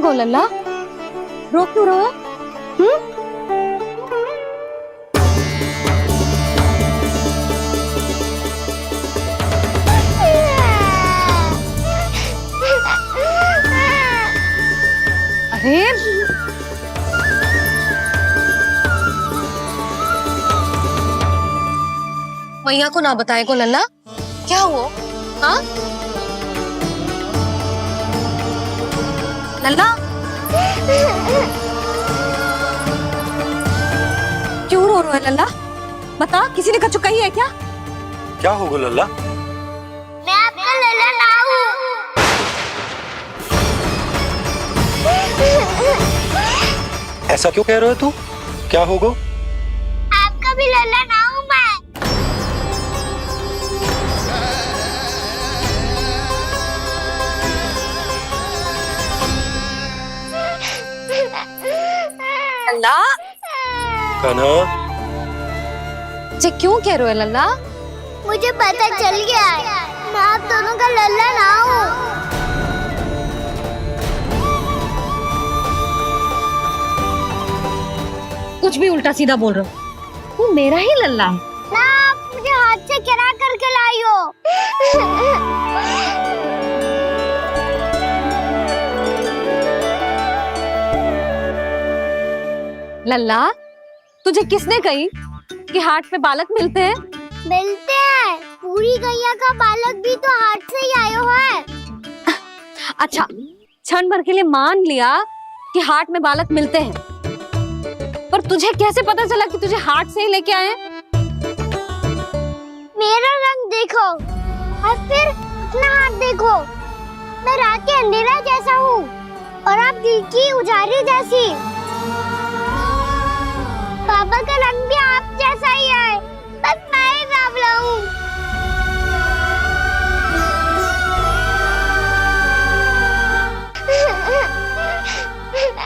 हो लल्ला, रो क्यों रहे हो? अरे मैया को ना बताए को लल्ला, क्या हुआ? हाँ लल्ला, क्यों रो रहा है लल्ला? बता, किसी ने कछु कही है क्या? क्या होगा लल्ला? मैं आपका लल्ला ना हूँ। ऐसा क्यों कह रहे हो तू? क्या होगा? आपका भी लल्ला ना हूँ मैं। लल्ला, कान्हा, जे क्यों कह रहे हो लल्ला? मुझे पता चल गया है, मैं आप दोनों का लल्ला ना हूँ। कुछ भी उल्टा सीधा बोल रहे हो, तू मेरा ही लल्ला है। ना, आप मुझे हाथ से गिरा करके लाई हो। लल्ला, तुझे किसने कही कि हाट में बालक मिलते हैं? मिलते हैं, पूरी गैया का बालक भी तो हाट से ही आयो है। अच्छा, क्षण भर के लिए मान लिया कि हाट में बालक मिलते हैं, पर तुझे कैसे पता चला कि तुझे हाट से ही लेके आए? मेरा रंग देखो और फिर अपना हाथ देखो। मैं रात के अंधेरा जैसा हूँ और आप दिल की उजारी जैसी। पापा का रंग भी आप जैसा ही है, बस मैं ही बावला हूँ।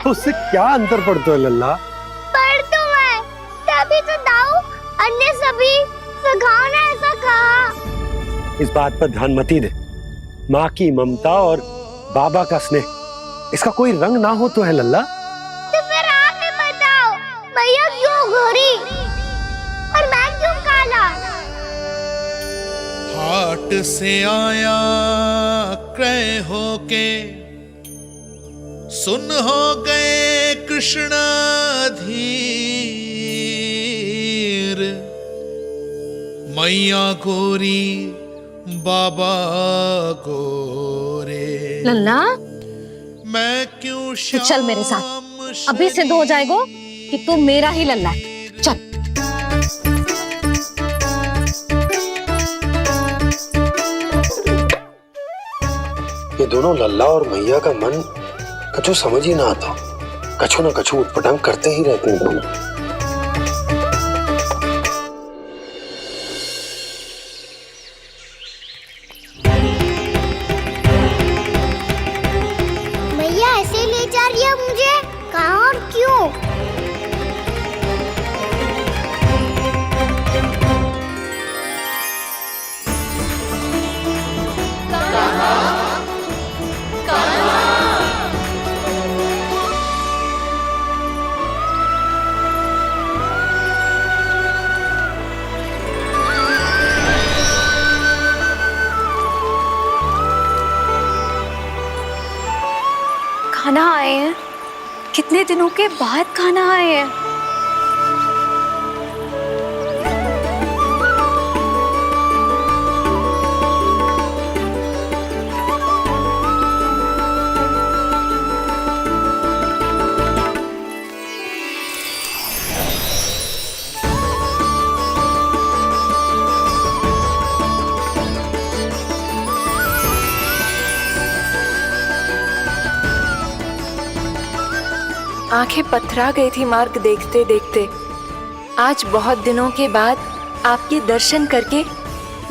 तो उससे क्या अंतर पड़ता है लल्ला? पर तो मैं तभी तो दाऊ अन्य सभी सखाओ ने ऐसा कहा। इस बात पर ध्यान मत ही दे। माँ की ममता और बाबा का स्नेह, इसका कोई रंग ना हो तो है लल्ला। तो फिर आप ही बताओ, भैया क्यों गोरी और मैं क्यों काला? हाट से आया क्रय होके, सुन हो गए कृष्ण धीर। मैया गोरी बाबा गोरे, लल्ला, मैं क्यों तू चल मेरे साथ, अभी सिद्ध हो जाएगा कि तू मेरा ही लल्ला है। चल। ये दोनों लल्ला और मैया का मन कछु समझ ही ना आता, कछु ना कछु उटपटांग करते ही रहते हैं दोनों। भैया ऐसे ले जा रही है मुझे, कहाँ और क्यों? खाना आए हैं, कितने दिनों के बाद खाना आए हैं। आंखें पथरा गई थी मार्ग देखते देखते। आज बहुत दिनों के बाद आपके दर्शन करके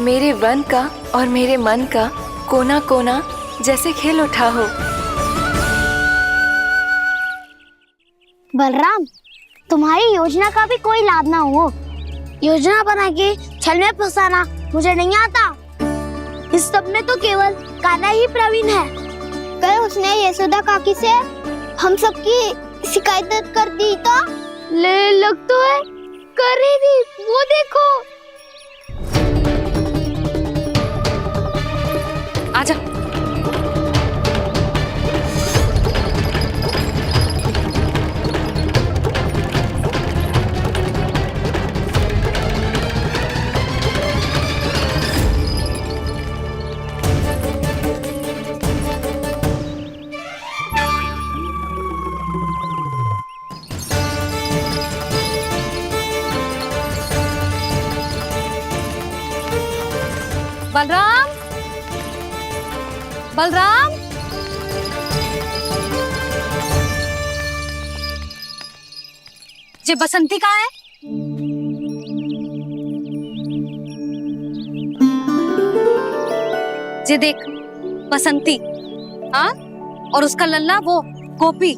मेरे वन का और मेरे मन का कोना कोना जैसे खेल उठा हो। बलराम, तुम्हारी योजना का भी कोई लाभ ना हो। योजना बना के छल में फंसाना मुझे नहीं आता। इस सब में तो केवल कान्हा ही प्रवीण है। कल उसने यशोदा काकी से हम सबकी शिकायत कर दी तो ले लग तो है कर ही दी। वो देखो आजा। बलराम, बलराम, ये बसंती कहाँ है? ये देख बसंती, हाँ, और उसका लल्ला वो गोपी।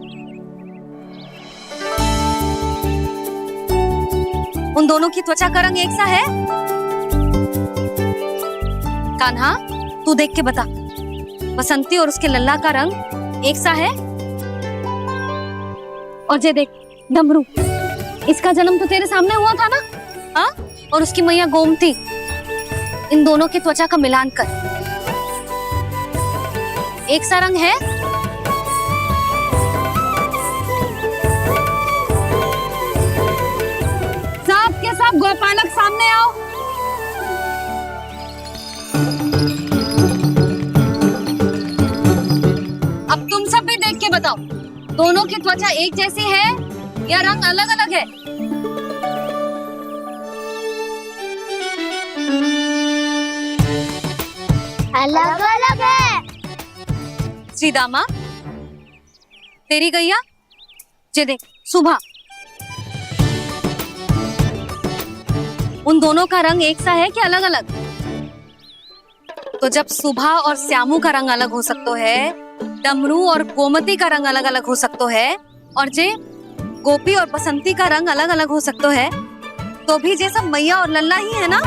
उन दोनों की त्वचा का रंग एक सा है? कान्हा, तू देख के बता, बसंती और उसके लल्ला का रंग एक सा है? और ये देख डमरू, इसका जन्म तो तेरे सामने हुआ था ना, हाँ? और उसकी मैया गोमती, इन दोनों की त्वचा का मिलान कर, एक सा रंग है? सब के सब गोपालक सामने आओ। अब तुम सब भी देख के बताओ, दोनों की त्वचा एक जैसी है या रंग अलग अलग है? अलग अलग है। श्रीदामा, तेरी गैया, ये देख सुबह, उन दोनों का रंग एक सा है कि अलग अलग? तो जब सुबह और श्यामू का रंग अलग हो सकता है, डमरू और गोमती का रंग अलग अलग हो सकता है, और जे गोपी और बसंती का रंग अलग अलग हो सकता है, तो भी ये सब मैया और लल्ला ही है ना?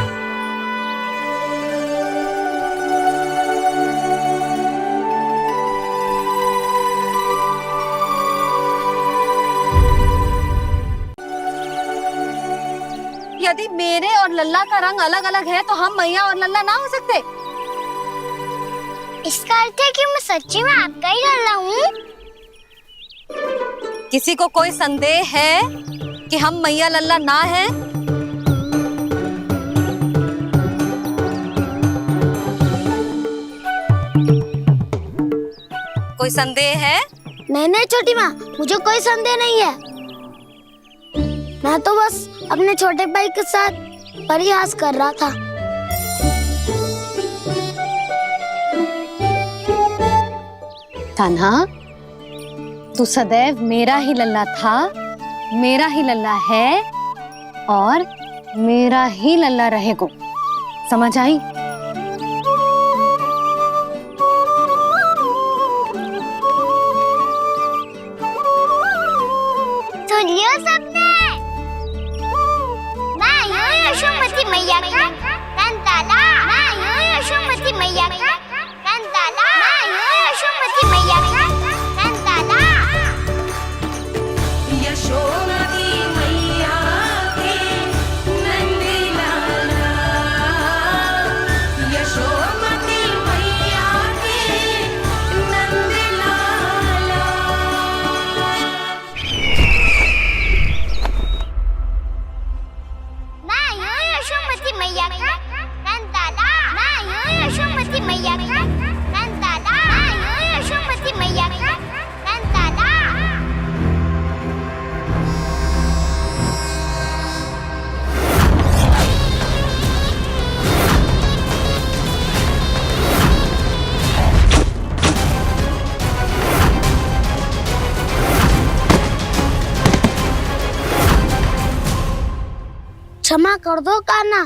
यदि मेरे और लल्ला का रंग अलग अलग है तो हम मैया और लल्ला ना हो सकते? इसका अर्थ है कि मैं सच्ची में आपका ही लल्ला हूँ? किसी को कोई संदेह है कि हम मैया लल्ला ना हैं? कोई संदेह है? नहीं नहीं छोटी माँ, मुझे कोई संदेह नहीं है। मैं तो बस अपने छोटे भाई के साथ परिहास कर रहा था। कान्हा, तू सदैव मेरा ही लल्ला था, मेरा ही लल्ला है और मेरा ही लल्ला रहेगा। समझ आई? सुन लियो सबने, मैं हूँ यशोमती मैया का कंताला, मैं हूँ यशोमती मैया का कंताला, मैं हूँ यशोमती मैया का कंताला। यशोमती मैया के नंदी लाला, यशोमती मैया के नंदी लाला। मैं हूँ यशोमती मैया का कंताला, मैं हूँ यशोमती मैया का कंताला, मैं हूँ यशोमती मैया का कंताला। क्षमा कर दो कान्हा,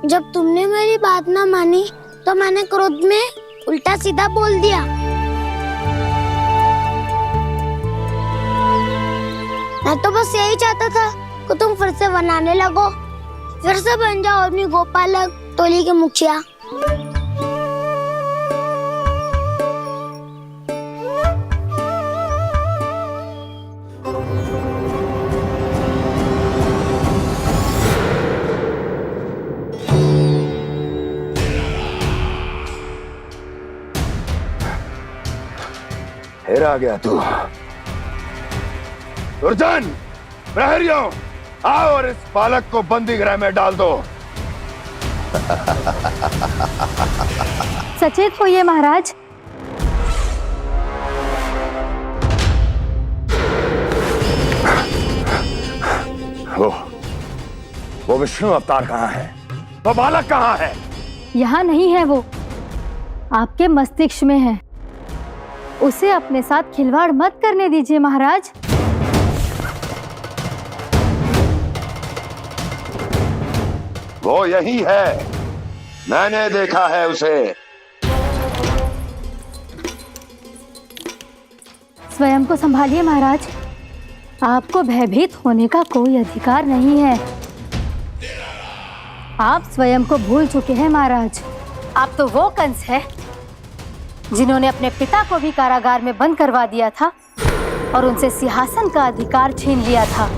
जब तुमने मेरी बात ना मानी तो मैंने क्रोध में उल्टा सीधा बोल दिया। मैं तो बस यही चाहता था कि तुम फिर से बनाने लगो, फिर से बन जाओ अपनी गोपालक टोली के मुखिया। आ गया तू। दुर्जन, प्रहरियों, आओ और इस बालक को बंदी गृह में डाल दो। सचेत होइए महाराज। वो विष्णु अवतार कहाँ है? वो बालक कहाँ है? यहाँ नहीं है वो, आपके मस्तिष्क में है। उसे अपने साथ खिलवाड़ मत करने दीजिए महाराज। वो यही है, मैंने देखा है उसे। स्वयं को संभालिए महाराज, आपको भयभीत होने का कोई अधिकार नहीं है। आप स्वयं को भूल चुके हैं महाराज। आप तो वो कंस है जिन्होंने अपने पिता को भी कारागार में बंद करवा दिया था और उनसे सिंहासन का अधिकार छीन लिया था।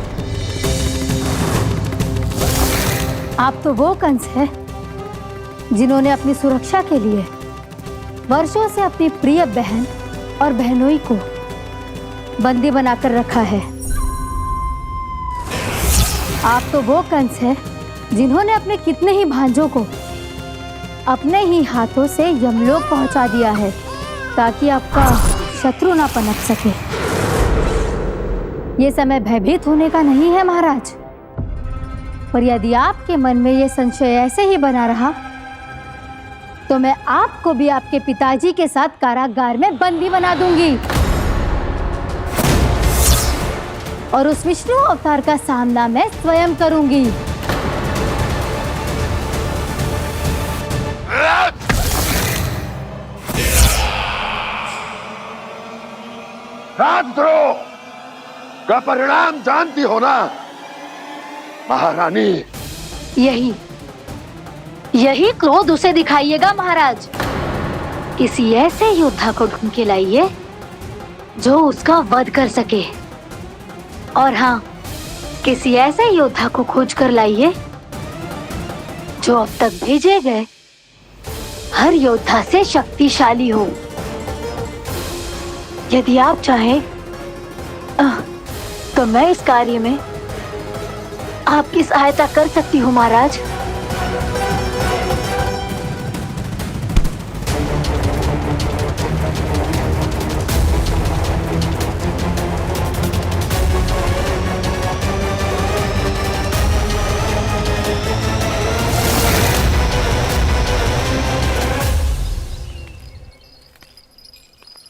आप तो वो कंस है जिन्होंने अपनी सुरक्षा के लिए वर्षों से अपनी प्रिय बहन और बहनोई को बंदी बनाकर रखा है। आप तो वो कंस है जिन्होंने अपने कितने ही भांजों को अपने ही हाथों से यमलोक पहुंचा दिया है ताकि आपका शत्रु ना पनप सके। ये समय भयभीत होने का नहीं है महाराज, पर यदि आपके मन में ये संशय ऐसे ही बना रहा तो मैं आपको भी आपके पिताजी के साथ कारागार में बंदी बना दूंगी और उस विष्णु अवतार का सामना मैं स्वयं करूंगी। राजद्रोह का परिणाम जानती हो ना महारानी? यही क्रोध उसे दिखाइएगा महाराज। किसी ऐसे योद्धा को ढूंढ के लाइए जो उसका वध कर सके। और हाँ, किसी ऐसे योद्धा को खोज कर लाइए जो अब तक भेजे गए हर योद्धा से शक्तिशाली हो। यदि आप चाहें तो मैं इस कार्य में आपकी सहायता कर सकती हूँ महाराज।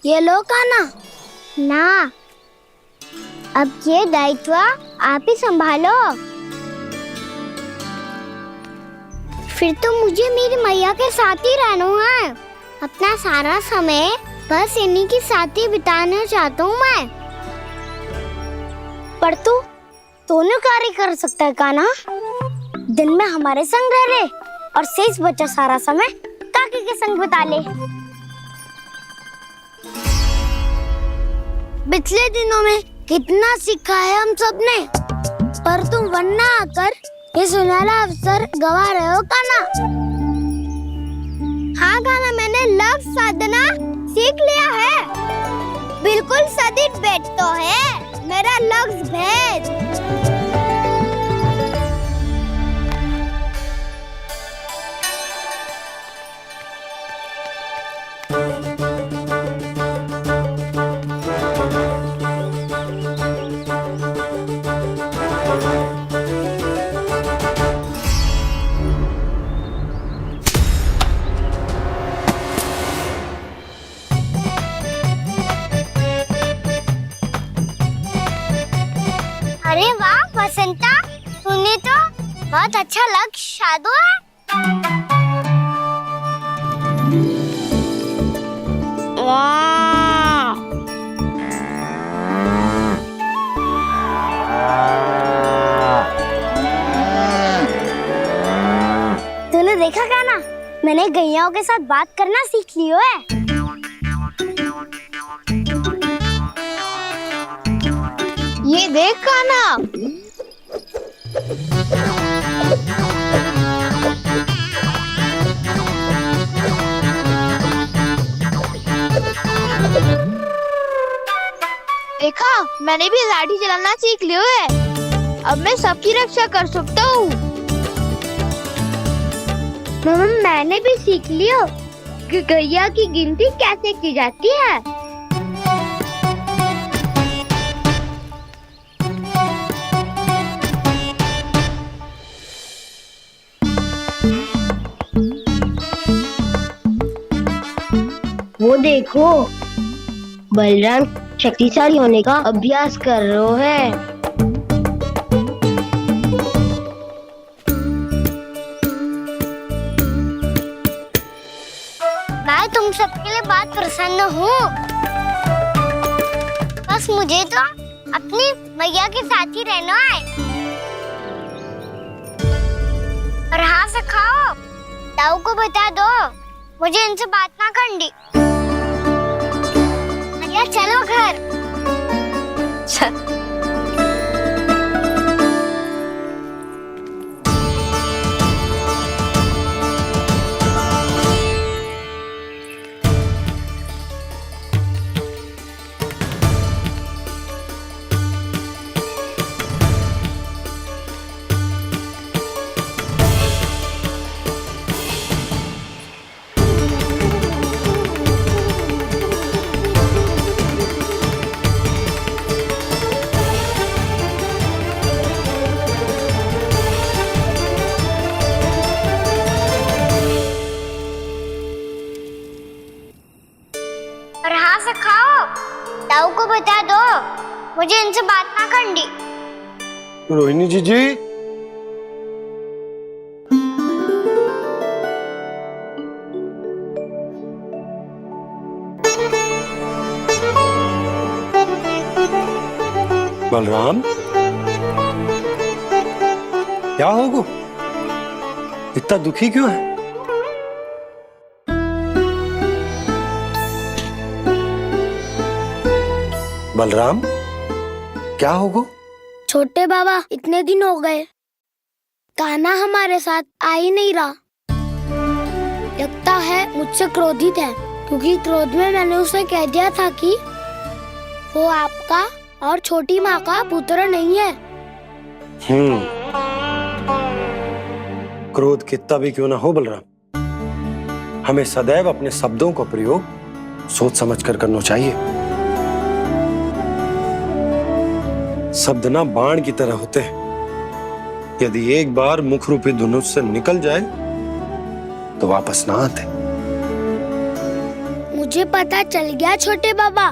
ये लो कान्हा। ना, अब ये दायित्व आप ही संभालो। फिर तो मुझे मेरी मैया के साथ ही रहना है। अपना सारा समय बस इन्हीं के साथ ही बिताना चाहता हूँ मैं। पर तू दोनों कार्य कर सकता है कान्हा। दिन में हमारे संग रह ले और शेष बचा सारा समय काकी के संग बिता ले। पिछले दिनों में कितना सीखा है हम सबने, पर तुम वरना आकर ये सुनहरा अवसर गवा रहे हो कान्हा। हाँ कान्हा, मैंने लक्ष्य साधना सीख लिया है। बिल्कुल सदित भेद तो है मेरा लक्ष्य भेद। अरे वाह बसंता, तूने तो बहुत अच्छा लक्ष्य साधा है। वाह, तूने देखा कान्हा, मैंने गैयाओं के साथ बात करना सीख लियो है। ये देख कान्हा। देखा, मैंने भी लाठी चलाना सीख लिया है। अब मैं सबकी रक्षा कर सकता हूँ। मम्मा, मैंने भी सीख लिया कि गैया की गिनती कैसे की जाती है। वो देखो, बलराम शक्तिशाली होने का अभ्यास कर रहे हैं। मैं तुम सबके लिए बहुत प्रसन्न हूँ। बस मुझे तो अपनी मैया के साथ ही रहना है। और हाँ से खाओ, ताऊ को बता दो मुझे इनसे बात ना करनी। मैया चलो घर। चल। और हाँ से खाओ, ताऊ को बता दो मुझे इनसे बात ना करनी। रोहिणी जी बलराम, क्या होगा? इतना दुखी क्यों है? बलराम, क्या होगा? छोटे बाबा, इतने दिन हो गए, कान्हा हमारे साथ आ ही नहीं रहा। लगता है मुझसे क्रोधित है, क्योंकि क्रोध में मैंने उसे कह दिया था कि वो आपका और छोटी माँ का पुत्र नहीं है। क्रोध कितना भी क्यों ना हो बलराम, हमें सदैव अपने शब्दों का प्रयोग सोच समझ कर करना चाहिए। शब्द ना बाण की तरह होते हैं, यदि एक बार मुख रूपी धनुष से निकल जाए तो वापस ना आते। मुझे पता चल गया छोटे बाबा,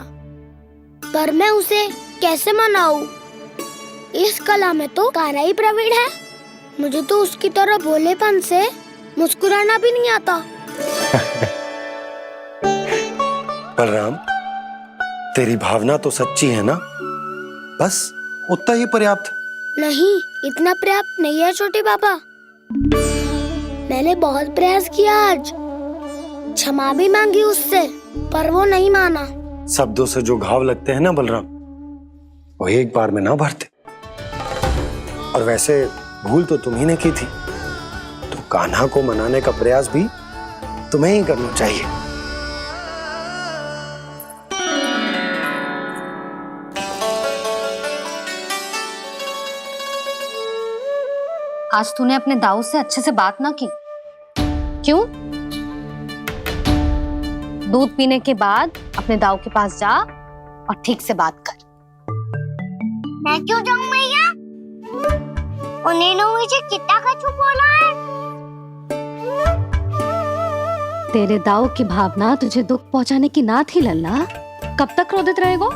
पर मैं उसे कैसे मनाऊं? इस कला में तो कान्हा ही प्रवीण है। मुझे तो उसकी तरह भोलेपन से मुस्कुराना भी नहीं आता। बलराम, तेरी भावना तो सच्ची है ना, बस उतना ही पर्याप्त। नहीं, इतना पर्याप्त नहीं है छोटे बाबा। मैंने बहुत प्रयास किया आज, क्षमा भी मांगी उससे, पर वो नहीं माना। शब्दों से जो घाव लगते हैं ना बलराम, वो एक बार में ना भरते। और वैसे भूल तो तुम्ही ने की थी, तो कान्हा को मनाने का प्रयास भी तुम्हें ही करना चाहिए। आज तूने अपने दाऊ से अच्छे से बात ना की, क्यों? दूध पीने के बाद अपने दाऊ के पास जा और ठीक से बात कर। मैं क्यों जाऊं मैया? उन्होंने मुझे कितना कछु बोला है। तेरे दाऊ की भावना तुझे दुख पहुंचाने की ना थी लल्ला, कब तक क्रोधित रहेगो?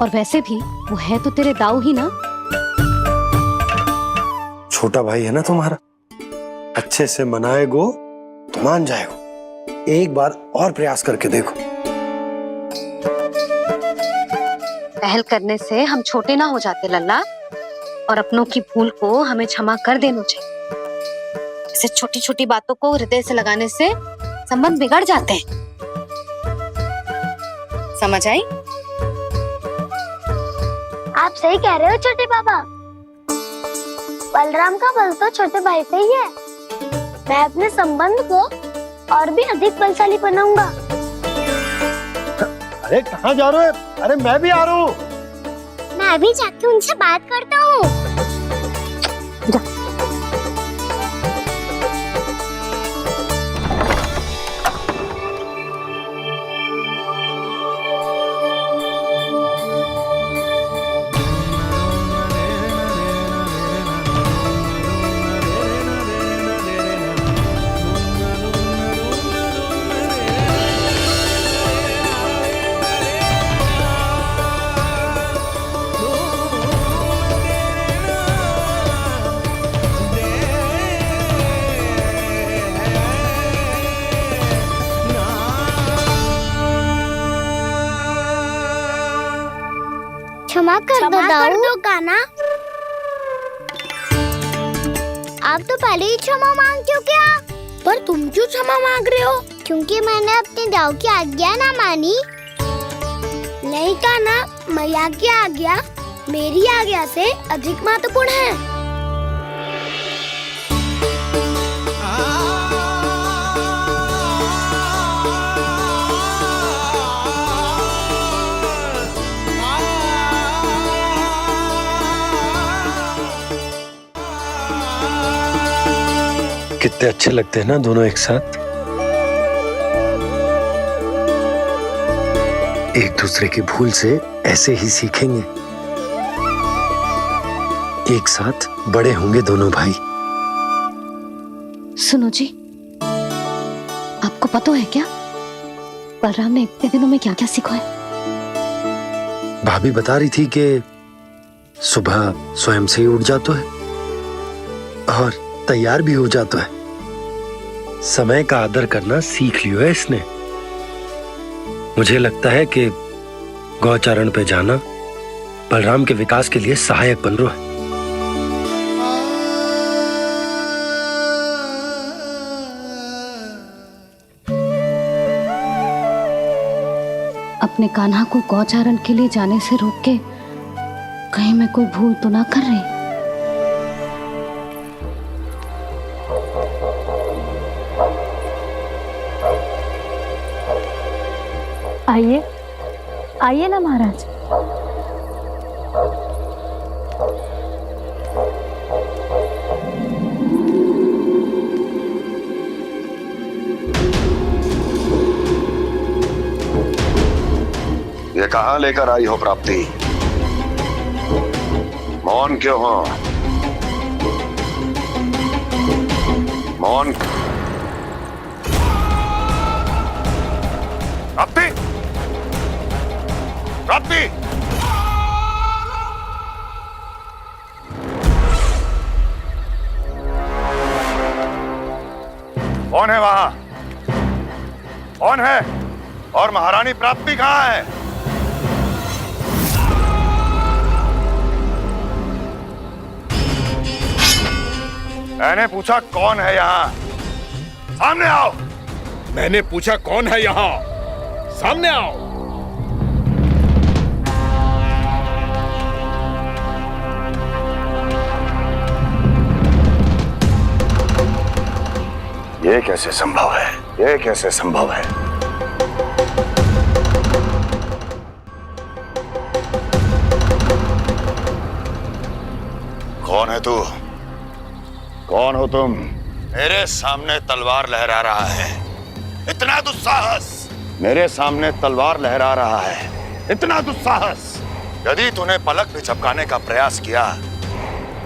और वैसे भी वो है तो तेरे दाऊ ही ना। छोटा भाई है ना तुम्हारा, अच्छे से मनाएगो तो मान जाएगो। एक बार और प्रयास करके देखो। पहल करने से हम छोटे ना हो जाते लल्ला, और अपनों की भूल को हमें क्षमा कर देना चाहिए। ऐसे छोटी छोटी बातों को हृदय से लगाने से संबंध बिगड़ जाते हैं। समझ आई? आप सही कह रहे हो छोटे बाबा। बलराम का बल तो छोटे भाई से ही है। मैं अपने संबंध को और भी अधिक बलशाली बनाऊंगा। अरे कहाँ जा रहे हो? अरे मैं भी आ रहा हूँ। मैं अभी जाके उनसे बात करता हूँ। क्षमा कर दो कान्हा। आप तो पहले ही क्षमा मांग चुके हो। पर तुम क्यों क्षमा मांग रहे हो? क्योंकि मैंने अपने दाऊ की आज्ञा ना मानी। नहीं कान्हा, मैया की आज्ञा मेरी आज्ञा से अधिक महत्वपूर्ण है। कितने अच्छे लगते हैं ना दोनों एक साथ। एक दूसरे की भूल से ऐसे ही सीखेंगे। एक साथ बड़े होंगे दोनों भाई। सुनो जी, आपको पता है क्या बलराम ने इतने दिनों में क्या क्या सीखा है? भाभी बता रही थी कि सुबह स्वयं से ही उठ जाता है और तैयार भी हो जाता है। समय का आदर करना सीख लियो है इसने। मुझे लगता है कि गौचारण पे जाना बलराम के विकास के लिए सहायक बन रहा है। अपने कान्हा को गौचारण के लिए जाने से रोक के कहीं मैं कोई भूल तो ना कर रही? आइए आइए ना महाराज। ये कहाँ लेकर आई हो प्राप्ति? मौन क्यों हो? मौन। प्राप्ति, प्राप्ति, कौन है वहां? कौन है? और महारानी प्राप्ति कहाँ है? मैंने पूछा कौन है यहाँ? सामने आओ। मैंने पूछा कौन है यहाँ? सामने आओ। ये कैसे संभव है? ये कैसे संभव है? कौन है तू? कौन हो तुम? मेरे सामने तलवार लहरा रहा है। इतना दुस्साहस! मेरे सामने तलवार लहरा रहा है। इतना दुस्साहस! यदि तूने पलक भी झपकाने का प्रयास किया,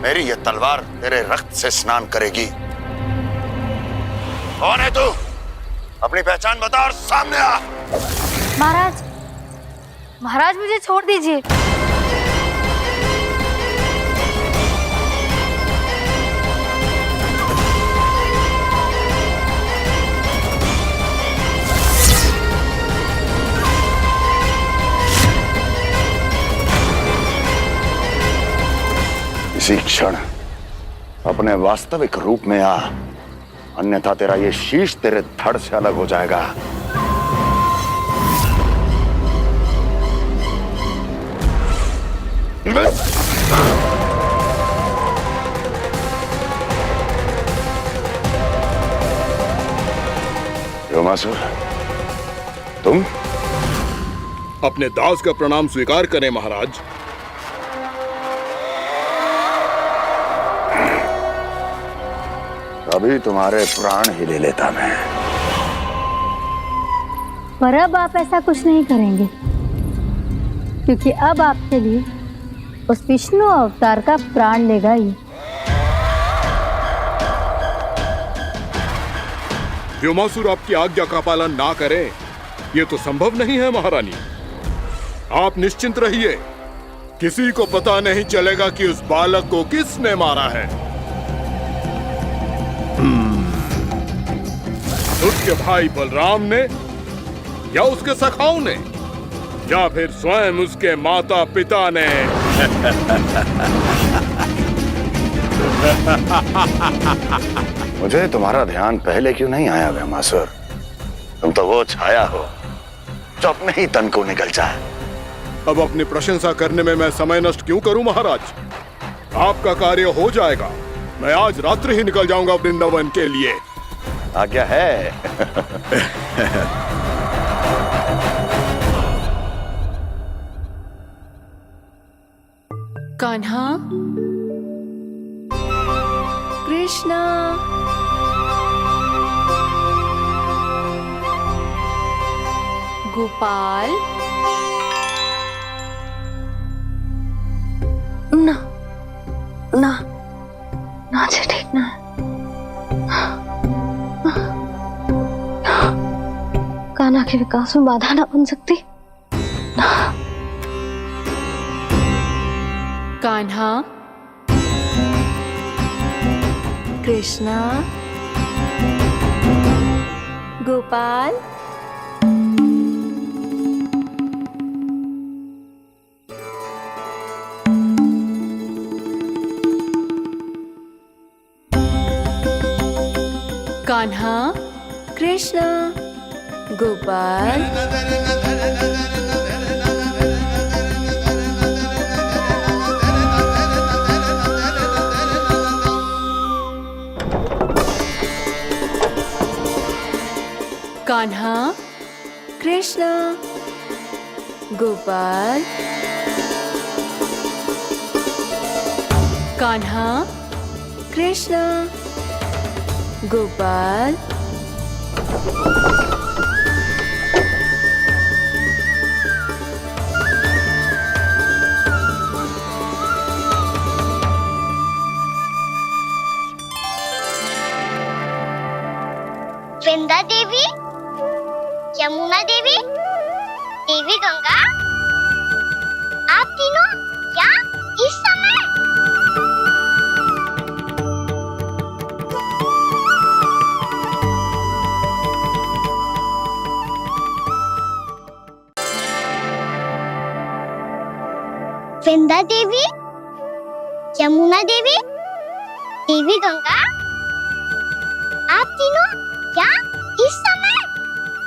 मेरी ये तलवार तेरे रक्त से स्नान करेगी। कौन है तू? अपनी पहचान बता और सामने आ। महाराज, महाराज मुझे छोड़ दीजिए। इसी क्षण अपने वास्तविक रूप में आ, अन्यथा तेरा ये शीश तेरे धड़ से अलग हो जाएगा। योमासुर, तुम अपने दास का प्रणाम स्वीकार करें महाराज। अभी तुम्हारे प्राण ही ले लेता मैं। पर अब आप ऐसा कुछ नहीं करेंगे, क्योंकि अब आपके लिए उस विष्णु अवतार का प्राण लेगा ही। व्योमासुर आपकी आज्ञा का पालन ना करे, ये तो संभव नहीं है महारानी। आप निश्चिंत रहिए, किसी को पता नहीं चलेगा कि उस बालक को किसने मारा है। उसके भाई बलराम ने, या उसके सखाओं ने, या फिर स्वयं उसके माता पिता ने। मुझे तुम्हारा ध्यान पहले क्यों नहीं आया व्योमासुर? तुम तो वो छाया हो जो अपने ही तन को निगल जाए। अब अपनी प्रशंसा करने में मैं समय नष्ट क्यों करूं महाराज? आपका कार्य हो जाएगा। मैं आज रात्रि ही निकल जाऊंगा वृंदावन के लिए। आज्ञा है। कान्हा, कृष्णा, गोपाल। ना ना ना जी, ठीक ना। कान्हा के विकास में बाधा ना बन सकती। कान्हा, कृष्णा, गोपाल। कान्हा, कृष्णा, गोपाल। कान्हा, कृष्णा, गोपाल। कान्हा, कृष्णा, गोपाल। वृंदा देवी, यमुना देवी, देवी गंगा, आप तीनों यहाँ इस समय? वृंदा देवी, यमुना देवी, देवी गंगा, आप तीनों यहाँ इस समय?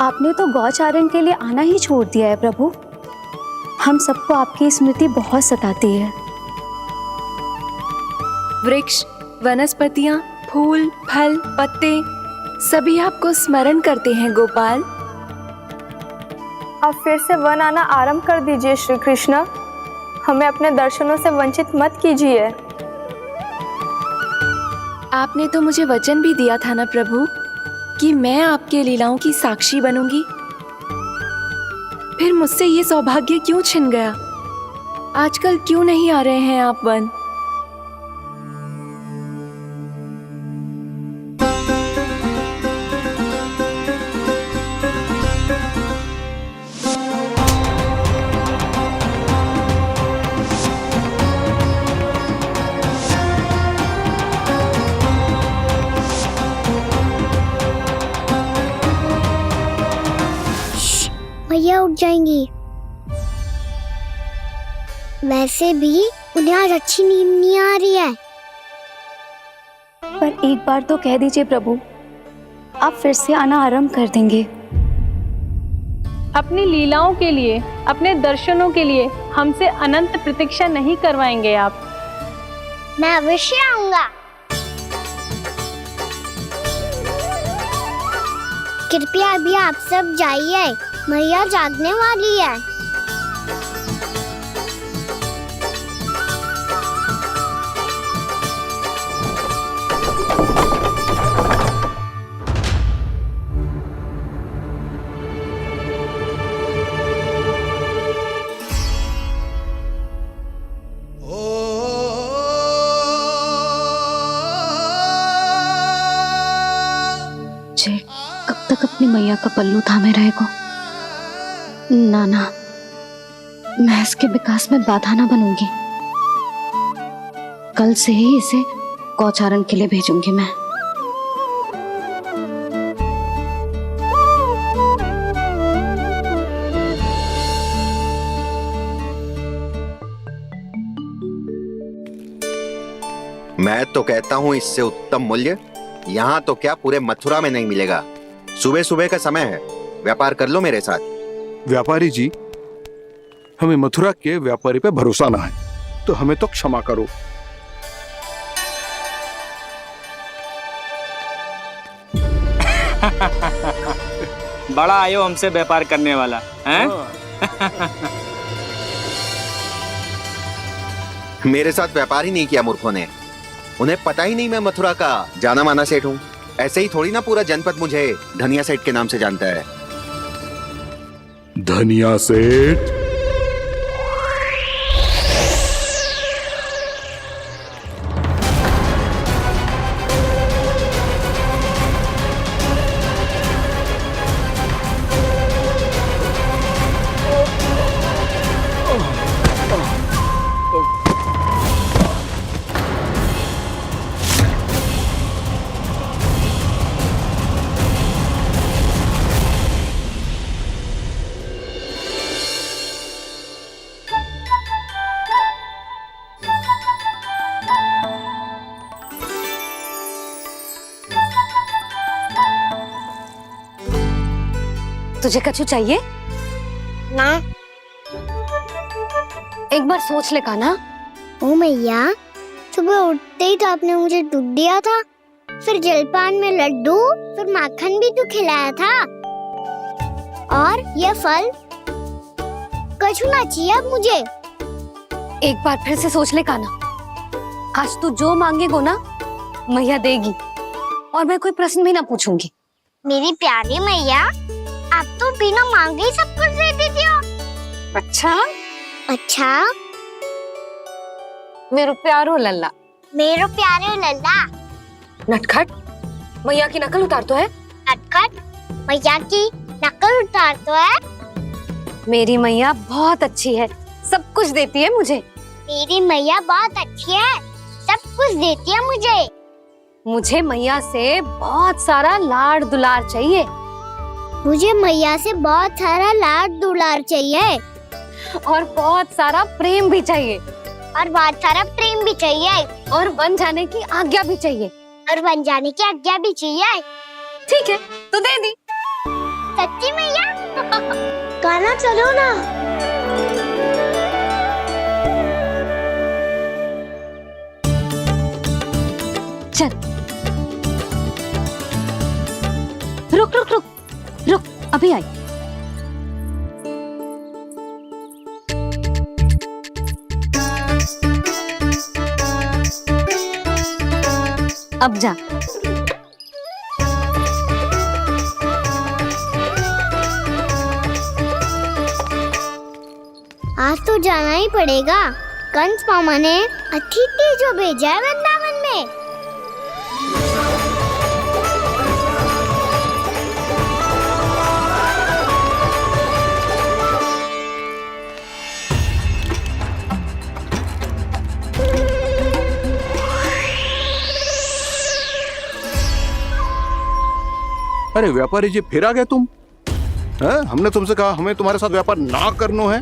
आपने तो गौचारण के लिए आना ही छोड़ दिया है प्रभु। हम सबको आपकी स्मृति बहुत सताती है। वृक्ष, वनस्पतियां, फूल, फल, पत्ते सभी आपको स्मरण करते हैं गोपाल। अब फिर से वन आना आरंभ कर दीजिए श्री कृष्ण। हमें अपने दर्शनों से वंचित मत कीजिए। आपने तो मुझे वचन भी दिया था ना प्रभु कि मैं आपके लीलाओं की साक्षी बनूंगी। फिर मुझसे ये सौभाग्य क्यों छिन गया? आजकल क्यों नहीं आ रहे हैं आप वन? भैया उठ जाएंगी। वैसे भी उन्हें आज अच्छी नींद नहीं आ रही है। पर एक बार तो कह दीजिए प्रभु, आप फिर से आना आरंभ कर देंगे। अपनी लीलाओं के लिए, अपने दर्शनों के लिए हमसे अनंत प्रतीक्षा नहीं करवाएंगे आप? मैं अवश्य आऊंगा। कृपया अभी आप सब जाइए, मैया जागने वाली है। तक अपनी मैया का पल्लू थामे रहेगा। ना ना, मैं इसके विकास में बाधा ना बनूंगी। कल से ही इसे गौचारण के लिए भेजूंगी मैं। मैं तो कहता हूँ इससे उत्तम मूल्य यहाँ तो क्या पूरे मथुरा में नहीं मिलेगा। सुबह सुबह का समय है, व्यापार कर लो मेरे साथ। व्यापारी जी, हमें मथुरा के व्यापारी पे भरोसा ना है, तो हमें तो क्षमा करो। बड़ा आयो हमसे व्यापार करने वाला हैं? मेरे साथ व्यापार ही नहीं किया मूर्खों ने। उन्हें पता ही नहीं मैं मथुरा का जाना माना सेठ हूँ। ऐसे ही थोड़ी ना पूरा जनपद मुझे धनिया सेठ के नाम से जानता है। धनिया सेठ? तुझे कछु चाहिए? ना। एक बार सोच ले कान्हा। ओ मैया, सुबह उठते ही तो आपने मुझे दूध दिया था, फिर जलपान में लड्डू, फिर माखन भी तो खिलाया था। और ये फल कछु ना चाहिए अब मुझे। एक बार फिर से सोच ले कान्हा। आज तू जो मांगेगो ना, मैया देगी, और मैं कोई प्रश्न भी ना पूछूंगी। मेरी प्यारी मैया, आप तो बिना मांगे ही सब कुछ दे देती हो। अच्छा अच्छा, मेरो प्यारो लल्ला। मेरो प्यारे लल्ला। नटखट, मैया की नकल उतार तो है। नटखट, मैया की नकल उतार तो है। मेरी मैया बहुत अच्छी है, सब कुछ देती है मुझे। मेरी मैया बहुत अच्छी है, सब कुछ देती है मुझे। मुझे मैया से बहुत सारा लाड दुलार चाहिए। मुझे मैया से बहुत सारा लाड दुलार चाहिए, और बहुत सारा प्रेम भी चाहिए, और बहुत सारा प्रेम भी चाहिए, और बन जाने की आज्ञा भी चाहिए। और बन जाने की आज्ञा भी चाहिए। ठीक है, तो दे दी। सच्ची मैया? गाना चलो ना। चल, रुक रुक रुक रुक, अभी आई। अब जा। आज तो जाना ही पड़ेगा। कंस मामा ने अतिथि जो भेजा है वृंदावन में। अरे व्यापारी जी, फिर आ गए तुम? हैं? हमने तुमसे कहा हमें तुम्हारे साथ व्यापार ना करनो है,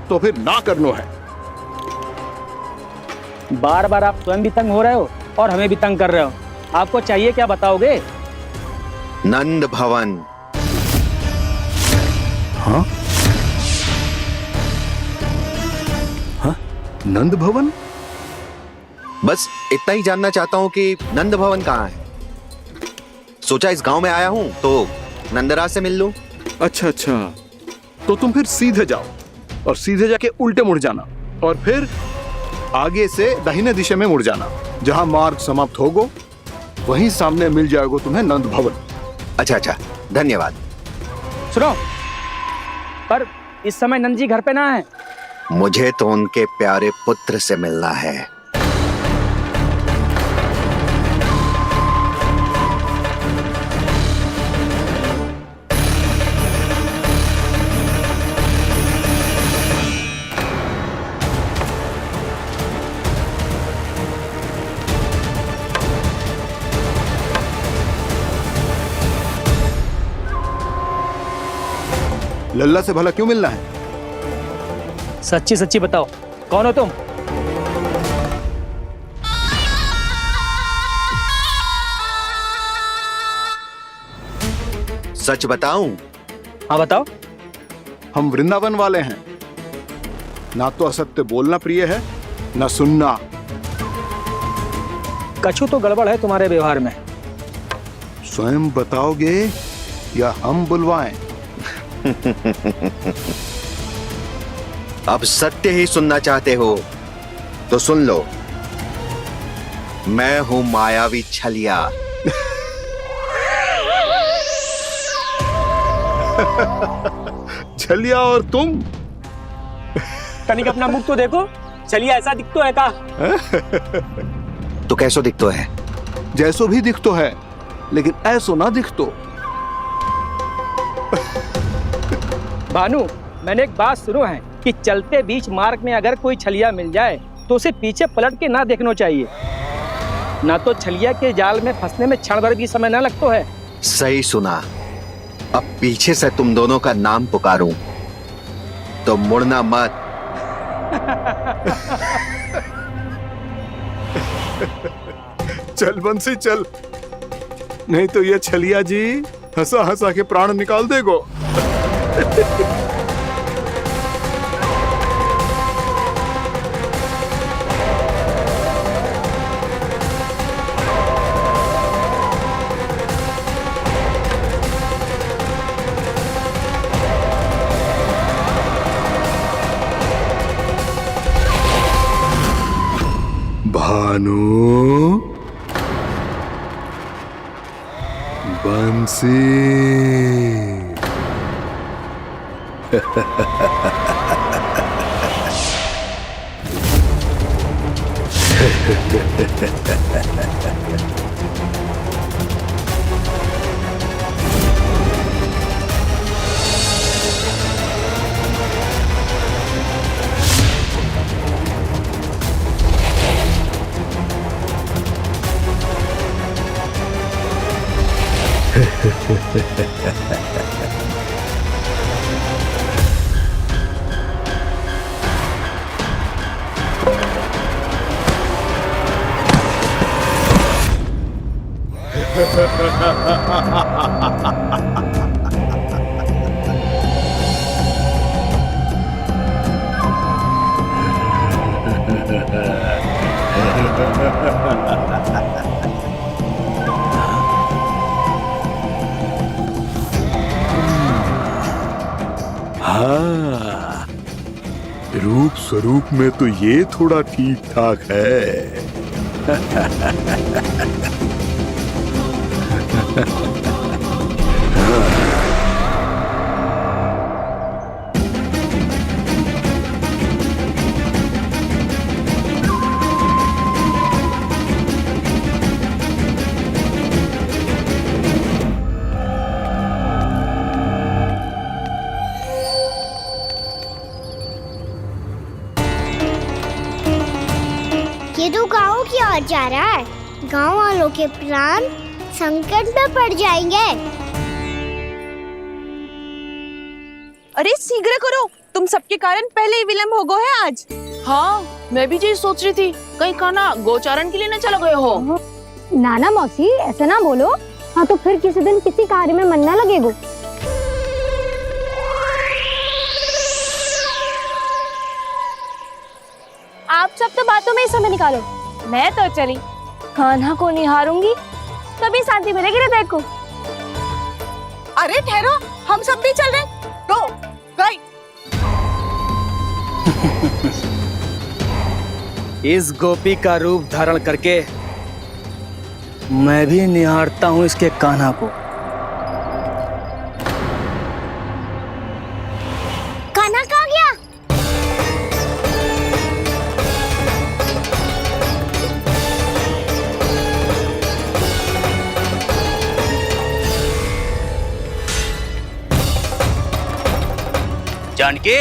तो फिर ना करनो है। बार बार आप स्वयं भी तंग हो रहे हो और हमें भी तंग कर रहे हो। आपको चाहिए क्या बताओगे? नंद भवन। हाँ? हाँ? नंद भवन? बस इतना ही जानना चाहता हूँ कि नंद भवन कहाँ है। सोचा इस गांव में आया हूँ तो नंदराज से मिल लूं। अच्छा अच्छा, तो तुम फिर सीधे जाओ और सीधे जाके उल्टे मुड़ जाना, और फिर आगे से दाहिने दिशा में मुड़ जाना। जहां मार्ग समाप्त होगो वहीं सामने मिल जाएगा तुम्हें नंद भवन। अच्छा अच्छा, धन्यवाद। सुनो, पर इस समय नंद जी घर पे ना है। मुझे तो उनके प्यारे पुत्र से मिलना है। लल्ला से भला क्यों मिलना है? सच्ची सच्ची बताओ, कौन हो तुम? सच बताऊं? हाँ बताओ। हम वृंदावन वाले हैं। ना तो असत्य बोलना प्रिय है, ना सुनना। कछु तो गड़बड़ है तुम्हारे व्यवहार में। स्वयं बताओगे या हम बुलवाएं? अब सत्य ही सुनना चाहते हो तो सुन लो। मैं हूं मायावी छलिया। छलिया और तुम? कनिक अपना मुख तो देखो, चलिए ऐसा दिख तो है का? तो कैसो दिखतो है? जैसो भी दिख तो है, लेकिन ऐसो ना दिख तो। भानु, मैंने एक बात सुनो है कि चलते बीच मार्ग में अगर कोई छलिया मिल जाए तो उसे पीछे पलट के ना देखना चाहिए, ना तो छलिया के जाल में फंसने में क्षण भर भी समय ना लगता है। सही सुना। अब पीछे से तुम दोनों का नाम पुकारूं तो मुड़ना मत। चल बंसी चल, नहीं तो ये छलिया जी हंसा हंसा के प्राण निकाल देगो। भानु, बंसी। हाँ, रूप स्वरूप में तो ये थोड़ा ठीक ठाक है। ये तो गाँव की ओर जा रहा है। गाँव वालों के प्राण संकट में पड़ जाएंगे। अरे शीघ्र करो, तुम सबके कारण पहले ही विलम्ब हो गया है आज। हाँ, मैं भी यही सोच रही थी, कहीं खाना गोचारण के लिए न चला गए हो। नाना मौसी ऐसे ना बोलो। हाँ तो फिर किसी दिन किसी कार्य में मन ना लगेगा। आप सब तो बातों में ही समय निकालो। मैं तो चली, कान्हा को निहारूंगी तभी शांति मिलेगी हृदय को। अरे ठहरो, हम सब भी चल रहे। तो गई। इस गोपी का रूप धारण करके मैं भी निहारता हूँ इसके कान्हा को। कान्हा कहाँ गया? जानकी,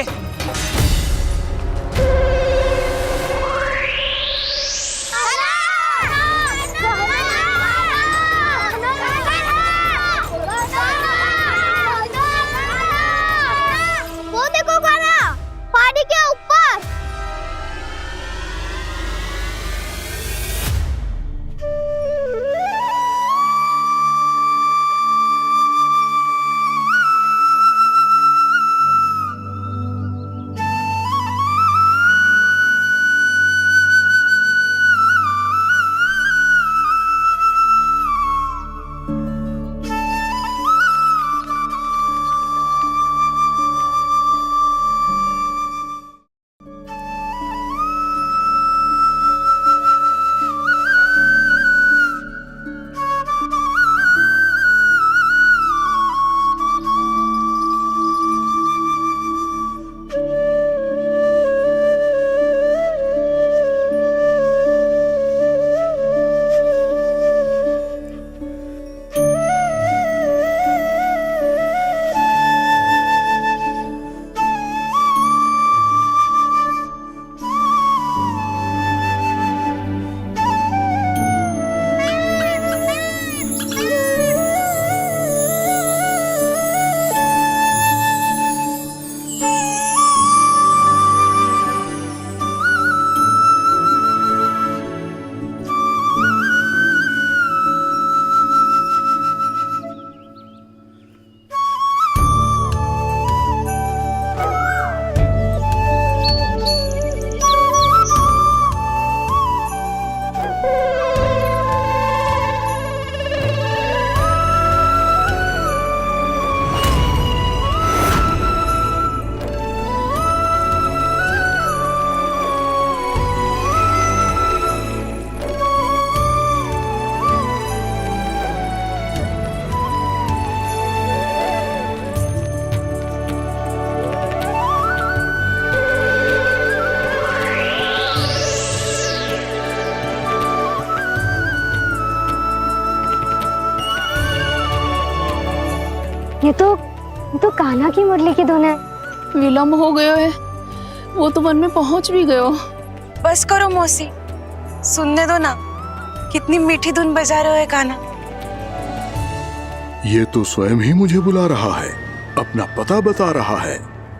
ये तो कान्हा की मुरली की धुन है। विलम्ब हो गया है, वो तो वन में पहुंच भी गयो। बस करो मौसी, सुनने दो ना, कितनी मीठी धुन बजा रहे हो कान्हा। ये तो स्वयं ही मुझे बुला रहा है, अपना पता बता रहा है।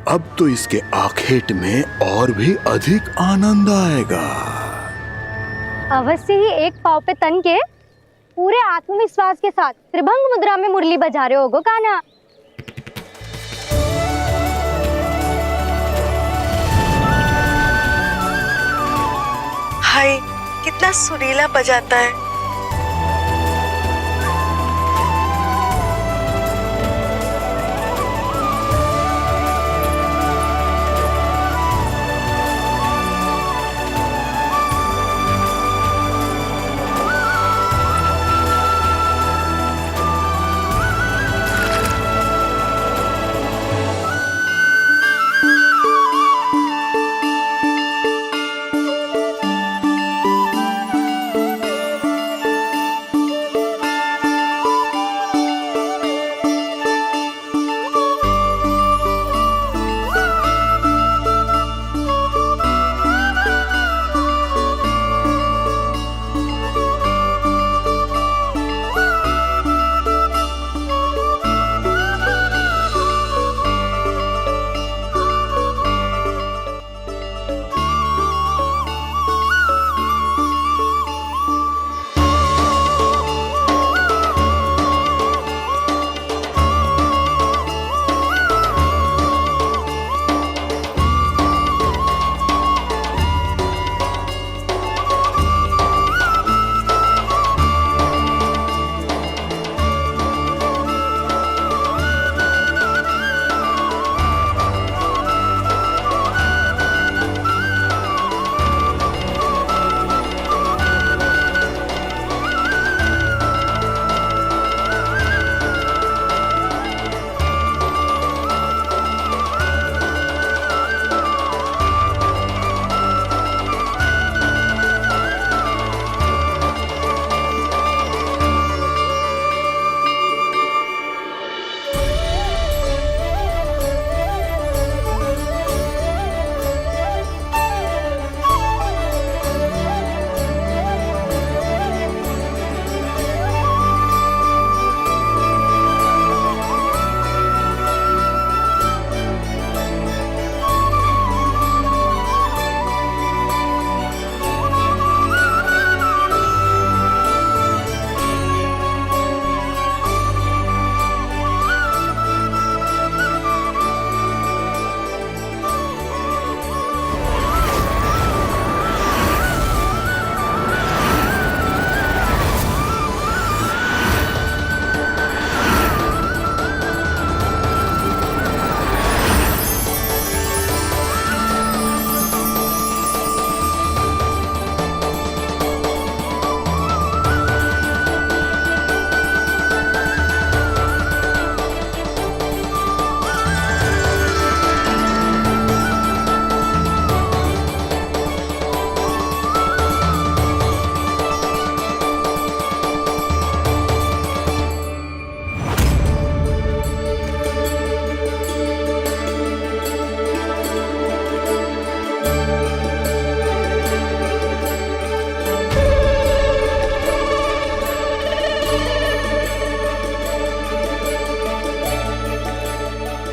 अब तो इसके आखेट में और भी अधिक आनंद आएगा। अवश्य ही एक पाँव पे तन के पूरे आत्मविश्वास के साथ त्रिभंग मुद्रा में मुरली बजा रहे होगो कान्हा। हाय, कितना सुरीला बजाता है।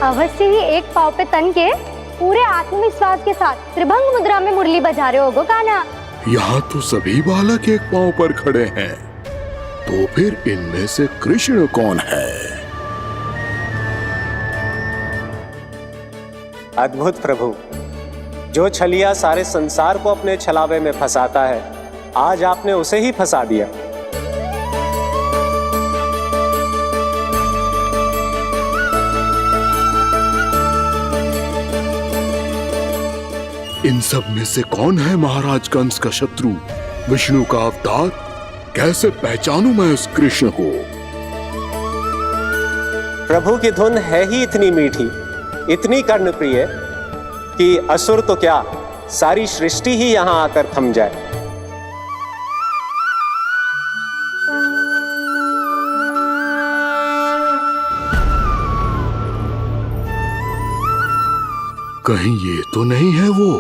अवश्य ही एक पाँव पे तन के पूरे आत्मविश्वास के साथ त्रिभंग मुद्रा में मुरली बजा रहे होगो कान्हा। यहाँ तो सभी बालक एक पांव पर खड़े हैं, तो फिर इनमें से कृष्ण कौन है? अद्भुत प्रभु, जो छलिया सारे संसार को अपने छलावे में फंसाता है, आज आपने उसे ही फंसा दिया। इन सब में से कौन है महाराज कंस का शत्रु, विष्णु का अवतार? कैसे पहचानूं मैं उस कृष्ण को? प्रभु की धुन है ही इतनी मीठी, इतनी कर्णप्रिय कि असुर तो क्या, सारी सृष्टि ही यहां आकर थम जाए। कहीं ये तो नहीं है वो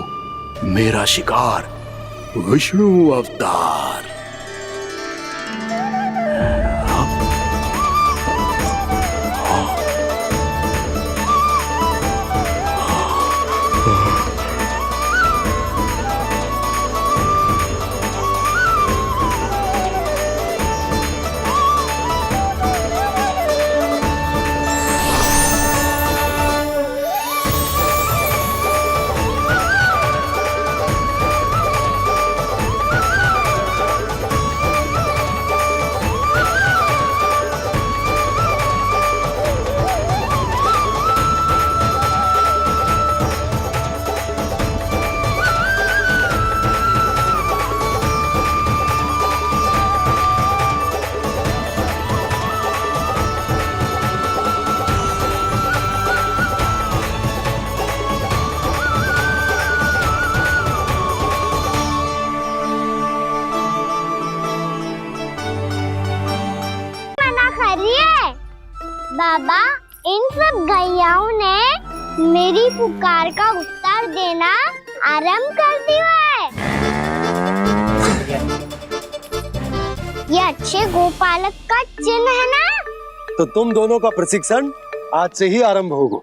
मेरा शिकार विष्णु अवतार? बाबा, इन सब गैयाओं ने मेरी पुकार का उत्तर देना आरंभ कर दिया है। ये अच्छे गोपालक का चिन्ह है ना? तो तुम दोनों का प्रशिक्षण आज से ही आरंभ होगा।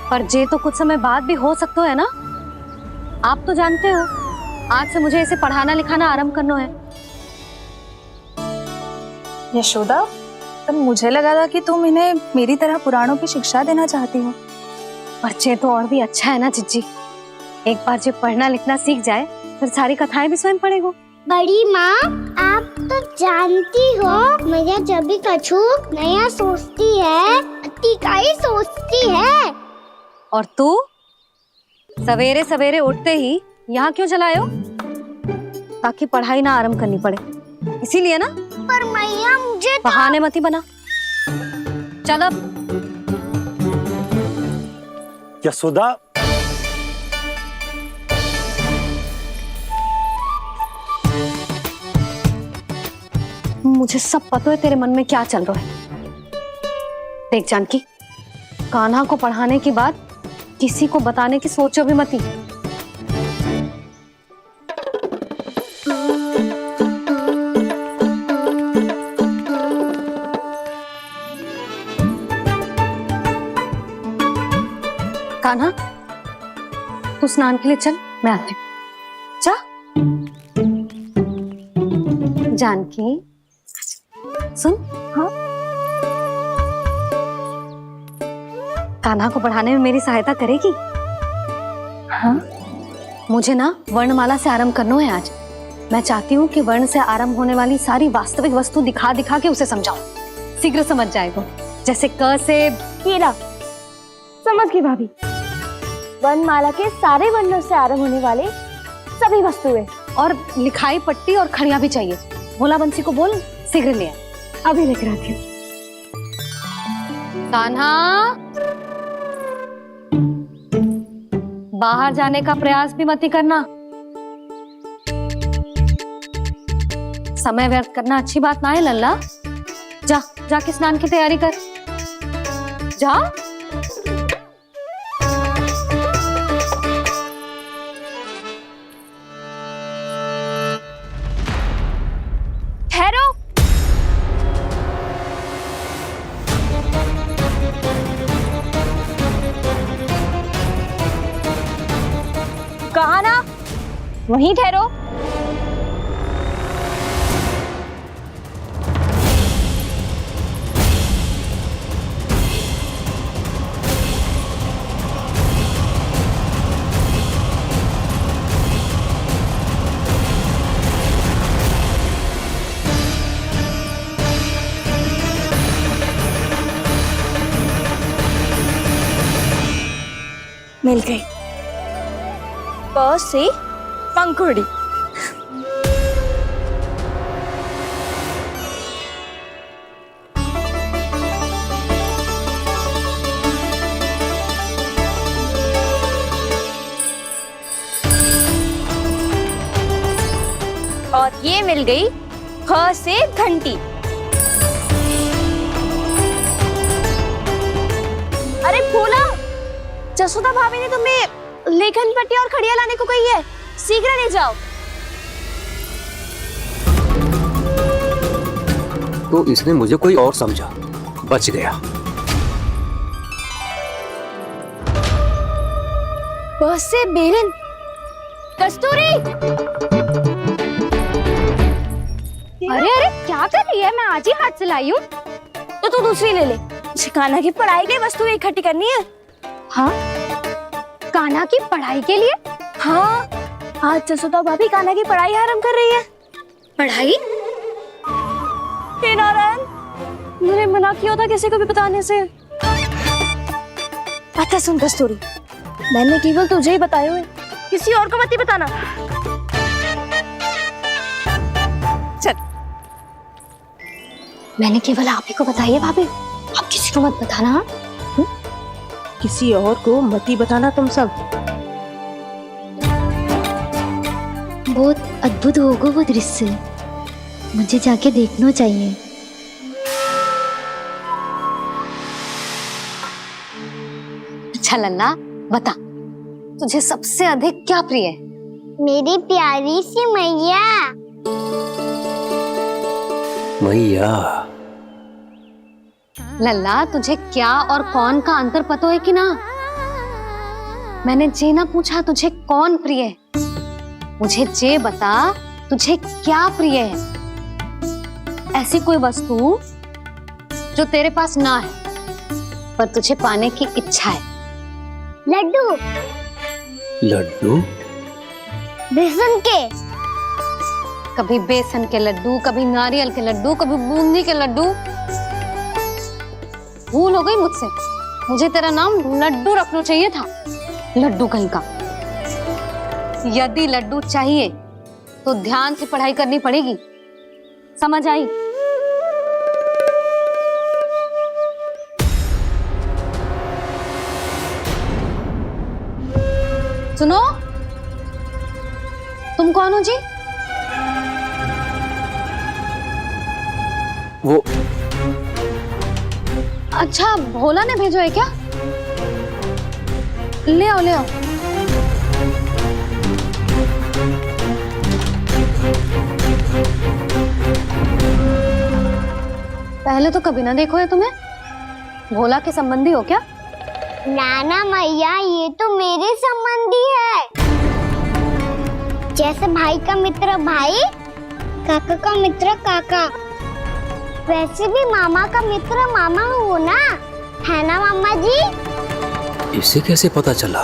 पर जे तो कुछ समय बाद भी हो सकता है ना? आप तो जानते हो, आज से मुझे इसे पढ़ाना लिखाना आरंभ करना है। यशोदा, पर मुझे लगा था कि तुम इन्हें मेरी तरह पुराणों की शिक्षा देना चाहती हो। पर जे तो और भी अच्छा है ना जिज्जी। एक बार जब पढ़ना लिखना सीख जाए फिर सारी कथाएं भी स्वयं पढ़ेगा। बड़ी माँ, आप तो जानती हो मेरा जब भी कछु नया सोचती है, अतिका ही सोचती है। और तू सवेरे सवेरे उठते ही यहाँ क्यों चलाए हो? ताकि पढ़ाई ना आरंभ करनी पड़े, इसीलिए ना? पर मैया मुझे बहाने मती बना। चल अब। यशोदा, मुझे सब पता है तेरे मन में क्या चल रहा है। देख जानकी, कान्हा को पढ़ाने की बात किसी को बताने की सोचो भी मती। कान्हा, तू स्नान के लिए चल, मैं आती हूँ। जा। जानकी, सुन। हाँ? कान्हा को पढ़ाने में मेरी सहायता करेगी? हाँ? मुझे ना वर्णमाला से आरंभ करना है आज। मैं चाहती हूँ कि वर्ण से आरंभ होने वाली सारी वास्तविक वस्तु दिखा दिखा के उसे समझाऊं। शीघ्र समझ जाएगा। जैसे क से कीड़ा। समझ गई भाभी। वर्णमाला के सारे वर्णों से आरंभ होने वाले सभी वस्तुएं। और लिखाई पट्टी और खड़िया भी चाहिए। भोला बंसी को बोल शीघ्र ले आ। अभी लेकर आती हूँ। कान्हा, बाहर जाने का प्रयास भी मत करना। समय व्यर्थ करना अच्छी बात ना है लल्ला। जा, जाके स्नान की तैयारी कर। जा। ठहरो। कहा ना, वहीं ठहरो। मिल गई। प से पंखुड़ी। और ये मिल गई ख से घंटी। अरे फूला, जसोदा भाभी ने तुम्हें लेखन पट्टी और खड़िया लाने को कही है, शीघ्र ले जाओ। तो इसने मुझे कोई और समझा, बच गया। बस से बेरन, कस्तूरी। अरे अरे क्या कर रही है? मैं आज ही हाथ चलाई हूँ। तो तू दूसरी ले ले। कान्हा की पढ़ाई के लिए वस्तुएं इकट्ठी करनी है। हाँ, कान्हा की पढ़ाई के लिए? हाँ, आज जसोदा भाभी कान्हा की पढ़ाई आरंभ कर रही है। पढ़ाई? हे नारायण, मैंने मना किया था किसी को भी बताने से। अच्छा सुन कस्तूरी, मैंने केवल तुझे ही बताए हुए, किसी और को मत ही बताना। चल। मैंने केवल आप ही को बताई है भाभी, आप किसी को मत बताना। हाँ? किसी और को मत ही बताना तुम सब। बहुत अद्भुत होगा वो दृश्य, मुझे जाके देखना चाहिए। अच्छा लल्ला, बता तुझे सबसे अधिक क्या प्रिय है? मेरी प्यारी सी मैया। मैया। लल्ला, तुझे क्या और कौन का अंतर पता है कि ना? मैंने जे ना पूछा तुझे कौन प्रिय है, मुझे जे बता तुझे क्या प्रिय है। ऐसी कोई वस्तु जो तेरे पास ना है पर तुझे पाने की इच्छा है। लड्डू। लड्डू? बेसन के। कभी बेसन के लड्डू, कभी नारियल के लड्डू, कभी बूंदी के लड्डू। भूल हो गई मुझसे, मुझे तेरा नाम लड्डू रखना चाहिए था। लड्डू कहीं का। यदि लड्डू चाहिए तो ध्यान से पढ़ाई करनी पड़ेगी, समझ आई? सुनो, तुम कौन हो जी? वो अच्छा, भोला ने भेजो है क्या? ले आओ ले आओ। पहले तो कभी ना देखो है तुम्हें। भोला के संबंधी हो क्या? नाना मैया, ये तो मेरे संबंधी है। जैसे भाई का मित्र भाई, काका का मित्र काका, वैसे भी मामा का मित्र मामा हो ना, है ना मामा जी? इसे कैसे पता चला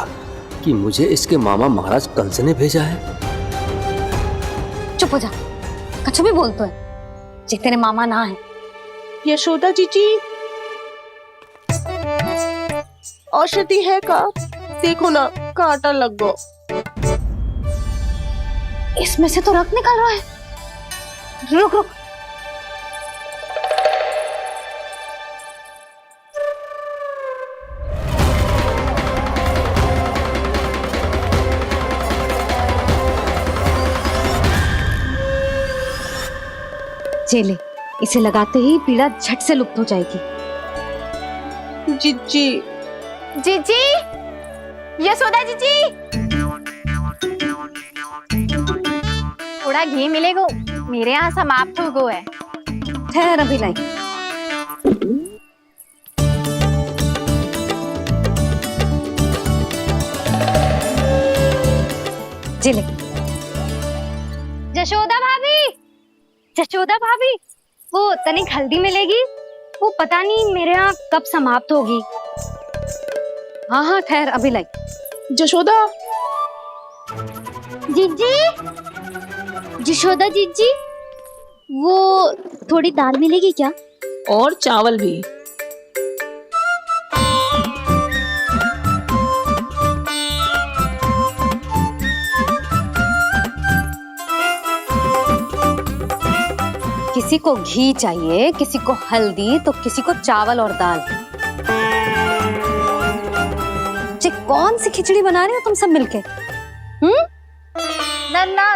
कि मुझे इसके मामा महाराज कंस ने भेजा है? चुप हो जा, कछु भी बोलते है जे तेरे मामा ना है। यशोदा जीजी, औषधि है का? देखो ना, कांटा लग गो। इसमें से तो रक्त निकल रहा है। रुक रुक। चले, इसे लगाते ही पीड़ा झट से लुप्त हो जाएगी। जीजी, जीजी, यशोदा जीजी, थोड़ा घी मिलेगा, मेरे यहाँ समाप्त हो गो है। ठहर अभी लाई। जिले। जशोदा भाभी, जशोदा भाभी, वो तनिक हल्दी मिलेगी? वो पता नहीं मेरे यहाँ कब समाप्त होगी। हाँ हाँ ठहर अभी लाई। जशोदा। जीजी, जशोदा जीजी, वो थोड़ी दाल मिलेगी क्या? और चावल भी। किसी को घी चाहिए, किसी को हल्दी, तो किसी को चावल और दाल। जी कौन सी खिचड़ी बना रही हो तुम सब मिलके? नन्ना,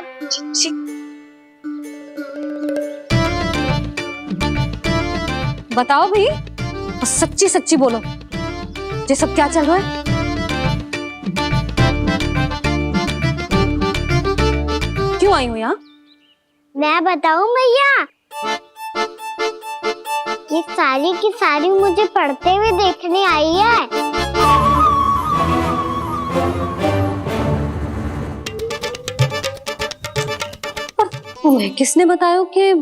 बताओ भाई, तो सच्ची सच्ची बोलो, ये सब क्या चल रहा है? आई हो यहाँ? मैं बताऊं भैया, ये सारी की सारी मुझे पढ़ते हुए देखने आई है। तुम्हें किसने बताया कि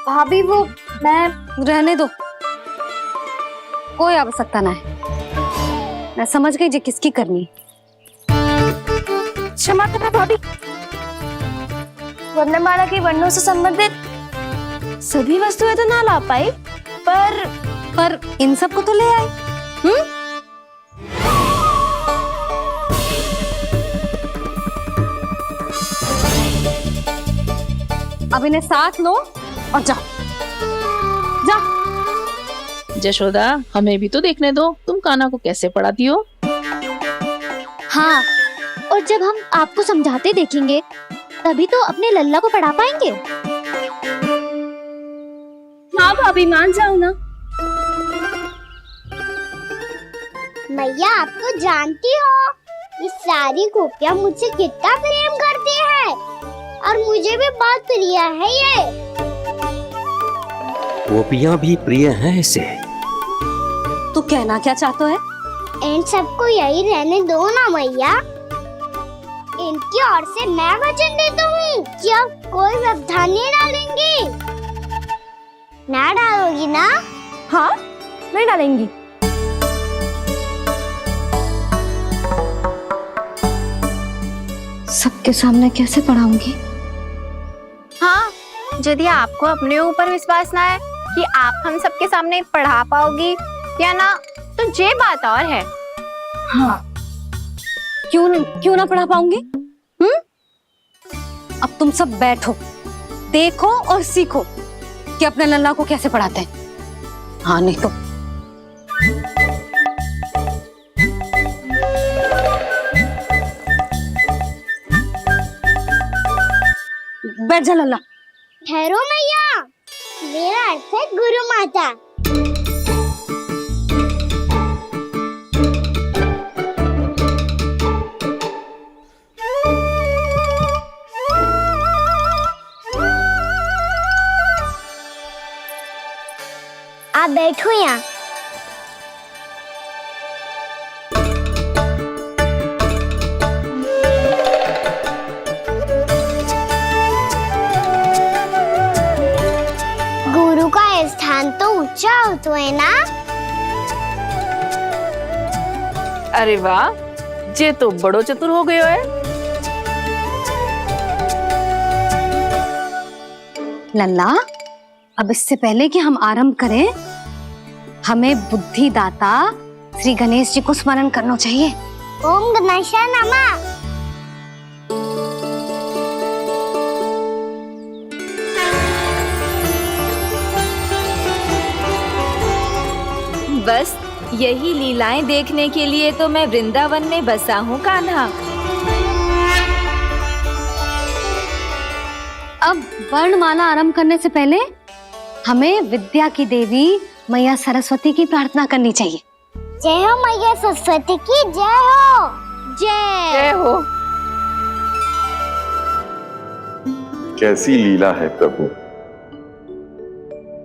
भाभी वो मैं रहने दो, कोई आवश्यकता ना है। मैं समझ गई जे किसकी करनी। क्षमा करना भाभी, वर्णमाला के वर्णों से संबंधित सभी वस्तुएं तो ना ला पाई, पर इन सब को तो ले आए। अब इन्हें साथ लो और जाओ। जा। जशोदा, हमें भी तो देखने दो तुम कान्हा को कैसे पढ़ाती हो। हाँ, और जब हम आपको समझाते देखेंगे तभी तो अपने लल्ला को पढ़ा पाएंगे। हाँ भाभी, मान जाओ ना। मैया, आप तो जानती हो ये सारी गोपियाँ मुझसे कितना प्रेम करती है, और मुझे भी बहुत प्रिय है ये। गोपियाँ भी प्रिय हैं इसे। तू कहना क्या चाहता है? इन सबको यही रहने दो ना मैया। इनकी ओर से मैं वचन देता हूँ कि अब कोई व्यवधान नहीं डालेंगी। ना डालोगी ना? हाँ, मैं डालेंगी। सबके सामने कैसे पढ़ाऊंगी? हाँ, यदि आपको अपने ऊपर विश्वास ना है कि आप हम सबके सामने पढ़ा पाओगी या ना, तो ये बात और है। हाँ, क्यों ना पढ़ा पाऊंगी? अब तुम सब बैठो, देखो और सीखो कि अपने लल्ला को कैसे पढ़ाते हैं। हाँ, नहीं तो बैठ जा लल्ला। ठहरो मैया, मेरा अर्थ है गुरु माता। आप बैठो यहाँ। गुरु का स्थान तो ऊंचा होता है ना? अरे वाह, जे तो बड़ो चतुर हो गयो है। लल्ला, अब इससे पहले कि हम आरंभ करें, हमें बुद्धिदाता श्री गणेश जी को स्मरण करना चाहिए। ओम गणेशाय नमः। बस यही लीलाएं देखने के लिए तो मैं वृंदावन में बसा हूँ कान्हा। अब वर्णमाला आरंभ करने से पहले हमें विद्या की देवी मैया सरस्वती की प्रार्थना करनी चाहिए। जय हो मैया सरस्वती की जय हो। जय हो। कैसी लीला है प्रभु,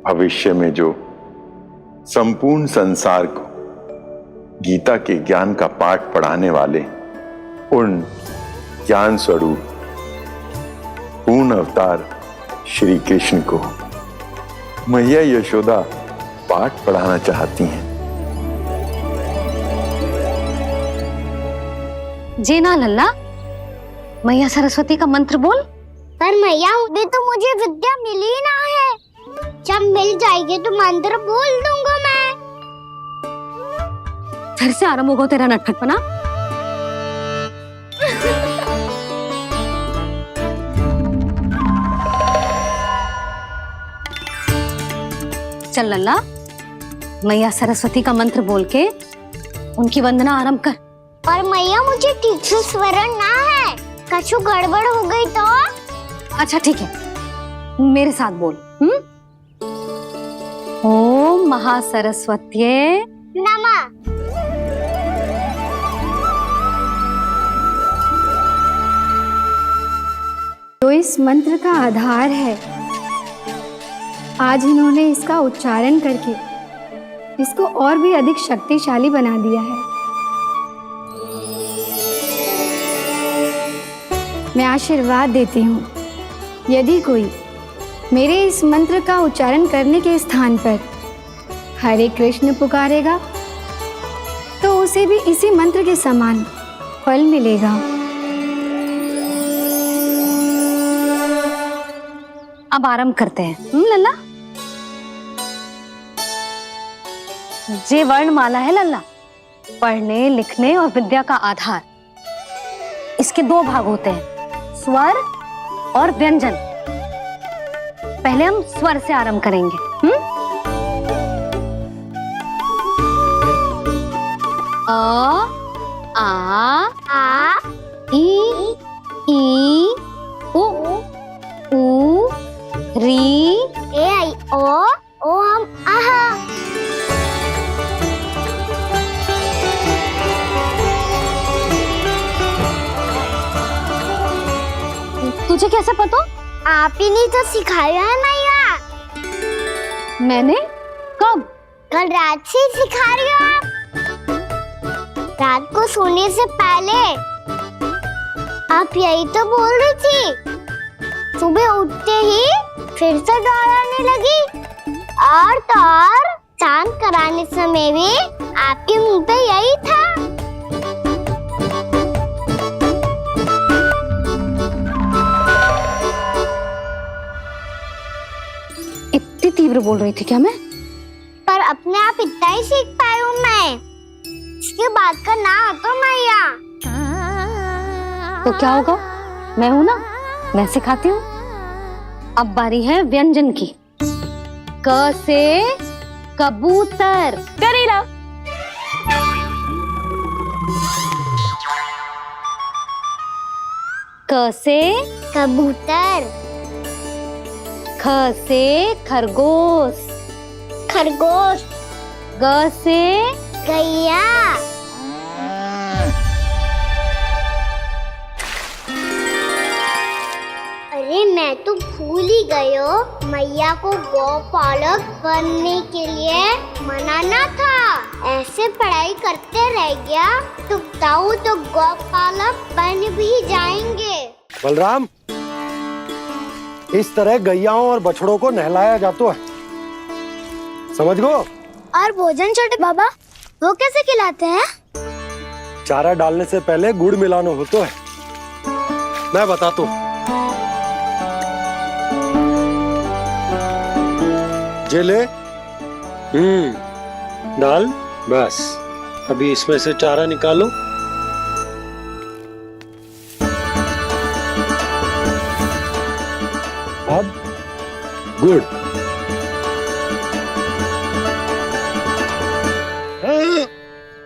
भविष्य में जो संपूर्ण संसार को गीता के ज्ञान का पाठ पढ़ाने वाले उन ज्ञान स्वरूप पूर्ण अवतार श्री कृष्ण को मैया यशोदा पाठ पढ़ाना चाहती हैं। जी ना लल्ला, मैया सरस्वती का मंत्र बोल। पर मैया, अभी तो मुझे विद्या मिली ना है। जब मिल जाएगी तो मंत्र बोल दूंगा मैं। फिर से आरंभ होगा तेरा नटखटपना। चल लल्ला, मैया सरस्वती का मंत्र बोल के उनकी वंदना आरंभ कर। पर मैया, मुझे ठीक से स्मरण ना है, कछु गड़बड़ हो गई तो? अच्छा ठीक है, मेरे साथ बोल। ओम महासरस्वत्ये नमः। जो इस मंत्र का आधार है, आज इन्होंने इसका उच्चारण करके इसको और भी अधिक शक्तिशाली बना दिया है। मैं आशीर्वाद देती हूँ, यदि कोई मेरे इस मंत्र का उच्चारण करने के स्थान पर हरे कृष्ण पुकारेगा तो उसे भी इसी मंत्र के समान फल मिलेगा। अब आरंभ करते हैं। लल्ला, ये वर्णमाला है लल्ला, पढ़ने लिखने और विद्या का आधार। इसके दो भाग होते हैं, स्वर और व्यंजन। पहले हम स्वर से आरंभ करेंगे। अ, आ, ई, उ, री, ए आई ओ हम आहा। तुझे कैसे पता? आप ही नहीं तो सिखाया है मैया। मैंने? कब? कल रात से सिखा रही हो आप। रात को सोने से पहले आप यही तो बोल रही थी। सुबह उठते ही फिर से दौड़ाने लगी, और तो और चांद कराने समय भी आपके मुंह पे यही था। इतनी तीव्र बोल रही थी क्या मैं? पर अपने आप इतना ही सीख पाई हूँ मैं। इसके बाद का ना तो मैया। तो क्या होगा? मैं हूं ना, मैं सिखाती हूँ। अब बारी है व्यंजन की। क से कबूतर। करेला। क से कबूतर। ख से खरगोश। खरगोश। ग से गैया। अरे मैं तो भूल ही गई हो, मैया को गौपालक बनने के लिए मनाना था। ऐसे पढ़ाई करते रह गया तो ताऊ तो गौपालक बन भी जाएंगे। बलराम, इस तरह गैयाओं और बछड़ों को नहलाया जाता है, समझ गो? और भोजन छोटे बाबा, वो कैसे खिलाते हैं? चारा डालने से पहले गुड़ मिलाना होता है, मैं बताता हूँ। जे ले, डाल, बस। अभी इसमें से चारा निकालो। अब गुड़।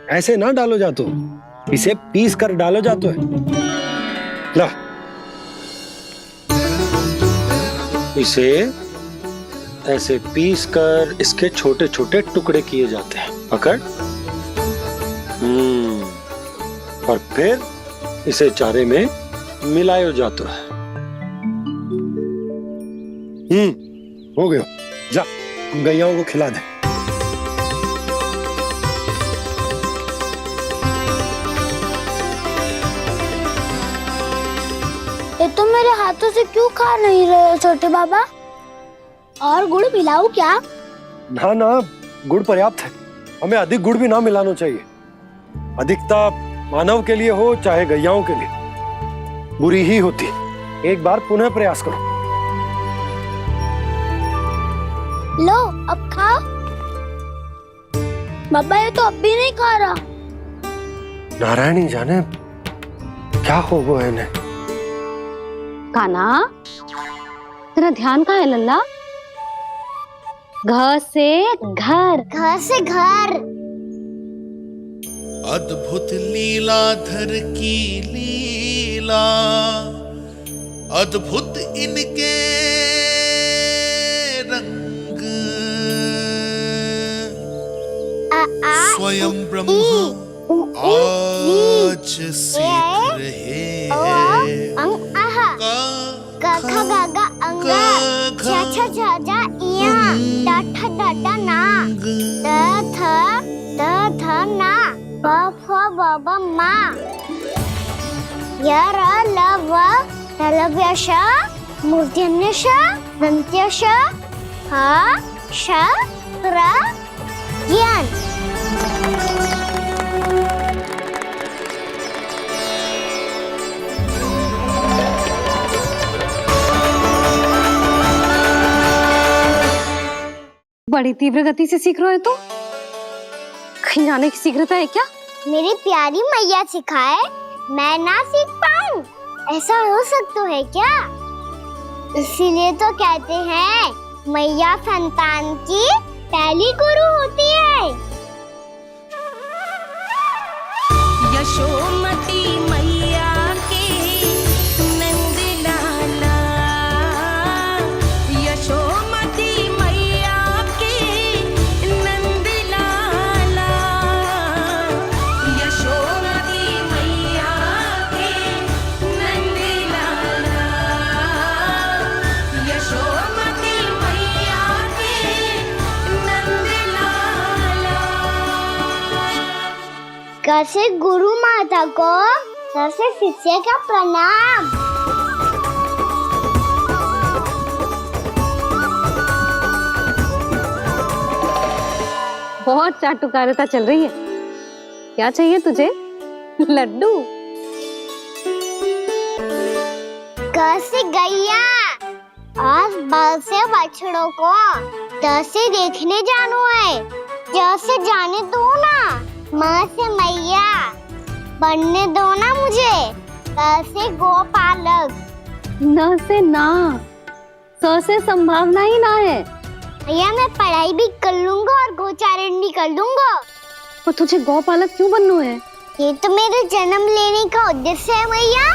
ऐसे ना डालो जातो, इसे पीस कर डालो जातो है। ला, इसे ऐसे पीस कर इसके छोटे छोटे टुकड़े किए जाते हैं। पकड़। और फिर इसे चारे में मिलाया जाता है। हो गया, जा गैयाओं को खिला दे। ये तो मेरे हाथों से क्यों खा नहीं रहे हो छोटे बाबा? और गुड़ मिलाऊं क्या? ना ना, गुड़ पर्याप्त है। हमें अधिक गुड़ भी ना मिलाना चाहिए। अधिकता मानव के लिए हो चाहे गैयाओं के लिए बुरी ही होती। एक बार पुनः प्रयास करो। लो, अब खाओ। बाबा ये तो अब भी नहीं खा रहा। नारायणी जाने क्या हो गया इन्हें। कान्हा, तेरा ध्यान कहाँ है लल्ला? घ से घर। घर से घर। अद्भुत लीलाधर की लीला, अद्भुत इनके रंग। स्वयं ब्रह्म आज सीख रहे हैं। क ख ग घ अंग छ छ झ झ इया ट ठ ड ढ ना द ध ना ब फ ब ब मा य र ल व तलव्य श मूर्धन्य श दन्त्य श ह श र ज्ञान। बड़ी तीव्र गति से सीख रहे हो तो कहीं जाने की शीघ्रता है क्या? मेरी प्यारी मैया सिखाए मैं ना सीख पाऊं, ऐसा हो सकता है क्या? इसीलिए तो कहते हैं मैया संतान की पहली गुरु होती है। यशोमती मैया के नंद लाला, यशोमती मैया के नंद लाला, यशोमती मैया के नंद लाला, यशोमती मैया के नंद लाला। कैसे गुरु माता को कैसे शिष्य का प्रणाम। बहुत चाटुकारिता चल रही है। क्या चाहिए तुझे? लड्डू? कैसे गैया आज बल से बछड़ों को कैसे देखने जानो है, जैसे जाने दो ना, माँ से मैया बनने दो ना मुझे, कैसे गोपालक। न से ना, स से संभावना ही ना है। भैया मैं पढ़ाई भी कर लूंगा और गोचारण भी कर लूंगा। तो तुझे गौपालक क्यों बनना है? ये तो मेरे जन्म लेने का उद्देश्य है भैया।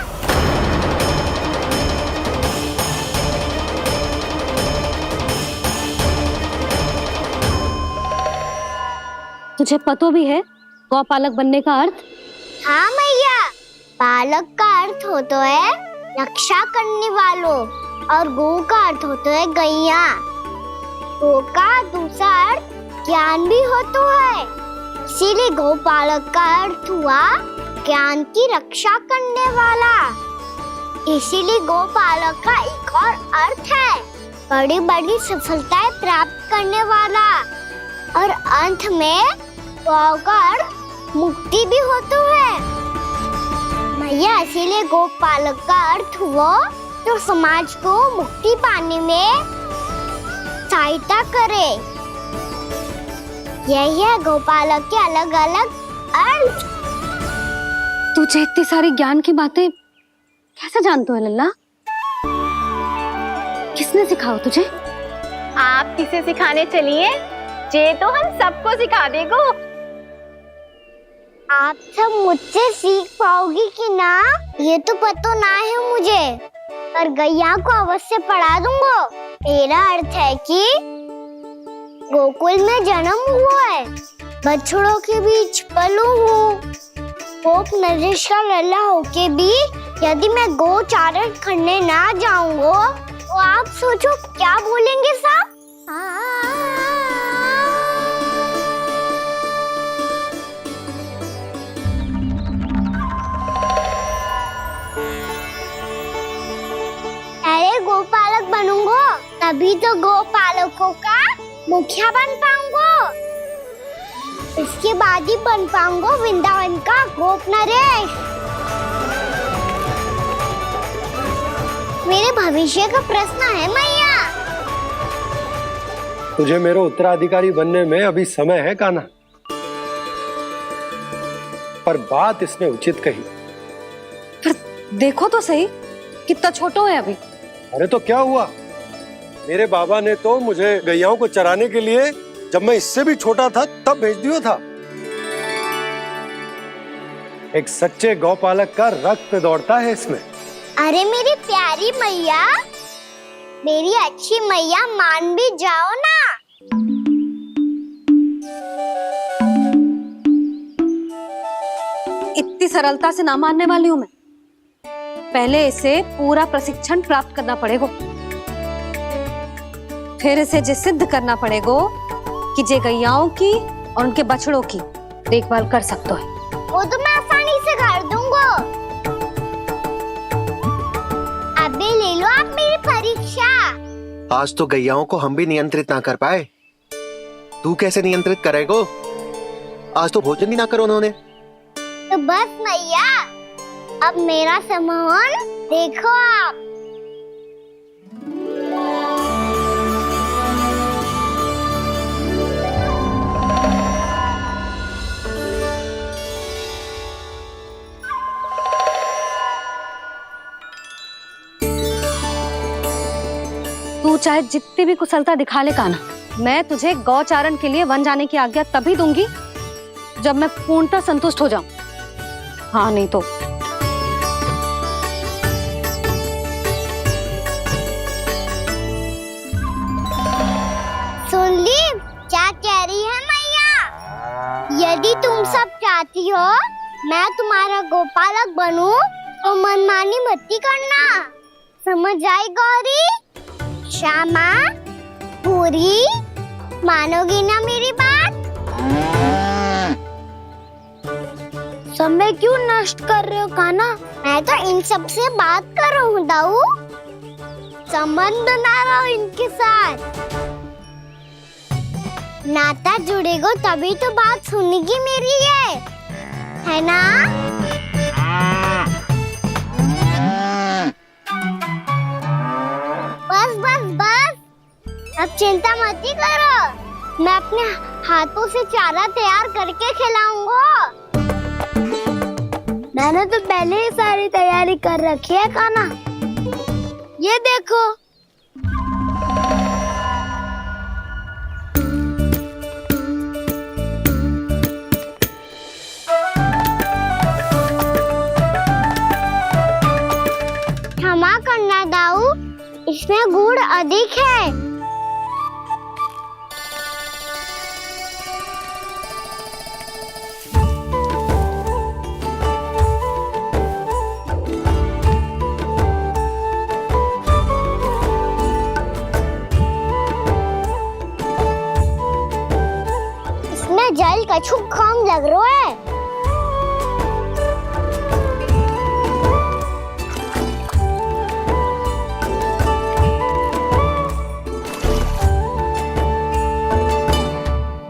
तुझे पता भी है गौपालक बनने का अर्थ? हाँ मैया, पालक का अर्थ होता है रक्षा करने वालों और गौ का अर्थ होता है गैया। गौ का दूसरा अर्थ ज्ञान भी होता है, इसीलिए गौपालक का अर्थ हुआ ज्ञान की रक्षा करने वाला। इसीलिए गौपालक का एक और अर्थ है बड़ी बड़ी सफलताएं प्राप्त करने वाला, और अंत में गौ का अर्थ मुक्ति भी होता है। भैया इसीलिए गोपालक का अर्थ हुआ जो समाज को मुक्ति पाने में सहायता करे। यही है गोपालक के अलग अलग अर्थ। तुझे इतनी सारी ज्ञान की बातें कैसे जानते हो लल्ला? किसने सिखाओ तुझे? आप किसे सिखाने चलिए, जे तो हम सबको सिखा देगो। आप सब मुझसे सीख पाओगी कि ना ये तो पता ना है मुझे, पर गैया को अवश्य पढ़ा दूंगा। मेरा अर्थ है कि गोकुल में जन्म हुआ है, बछड़ों के बीच पलू हूँ, गोप नरेश का लल्ला होके भी यदि मैं गोचारण करने ना जाऊंगा तो आप सोचो क्या बोलेंगे साहब? अरे गोपालक बनूंगा तभी तो गोपालकों का मुखिया बन पाऊंगा, इसके बाद ही बन पाऊंगा वृंदावन का गोप नरेश। मेरे भविष्य का प्रश्न है मैया। तुझे मेरा उत्तराधिकारी बनने में अभी समय है कान्हा, पर बात इसने उचित कही। पर देखो तो सही कितना छोटा है अभी। अरे तो क्या हुआ, मेरे बाबा ने तो मुझे गैयाओं को चराने के लिए जब मैं इससे भी छोटा था तब भेज दिया था। एक सच्चे गौपालक का रक्त दौड़ता है इसमें। अरे मेरी प्यारी मैया, मेरी अच्छी मैया, मान भी जाओ ना। इतनी सरलता से ना मानने वाली हूं मैं। पहले इसे पूरा प्रशिक्षण प्राप्त करना पड़ेगा, फिर इसे जे सिद्ध करना पड़ेगा कि जे गैयाओं की और उनके बछड़ों की देखभाल कर सकते है। वो तो मैं आसानी से कर दूंगा। अबे ले लो आप मेरी परीक्षा। आज तो गैयाओं को हम भी नियंत्रित ना कर पाए, तू कैसे नियंत्रित करेगो? आज तो भोजन ही ना करो उन्होंने। तो बस मैया, अब मेरा सम्मान देखो आप। तू चाहे जितनी भी कुशलता दिखा ले कान्हा, मैं तुझे गौचारण के लिए वन जाने की आज्ञा तभी दूंगी जब मैं पूर्णतः संतुष्ट हो जाऊं। हाँ नहीं तो सुन ली क्या कह रही है मैया? यदि तुम सब चाहती हो मैं तुम्हारा गोपालक बनूं तो मनमानी मत करना, समझ आई गौरी? श्यामा, पूरी, मानोगी ना मेरी बात? समय क्यों नष्ट कर रहे हो कान्हा? मैं तो इन सब से बात कर रहा हूँ दाऊ, संबंध बना रहा हूँ इनके साथ। नाता जुड़ेगा तभी तो बात सुनेगी मेरी ये, है ना? बस बस बस, अब चिंता मत ही करो, मैं अपने हाथों से चारा तैयार करके खिलाऊंगा। मैंने तो पहले ही सारी तैयारी कर रखी है कान्हा, ये देखो। क्षमा करना दाऊ, इसमें गुड़ अधिक है। इसमें जल कछु कम लग रहा है।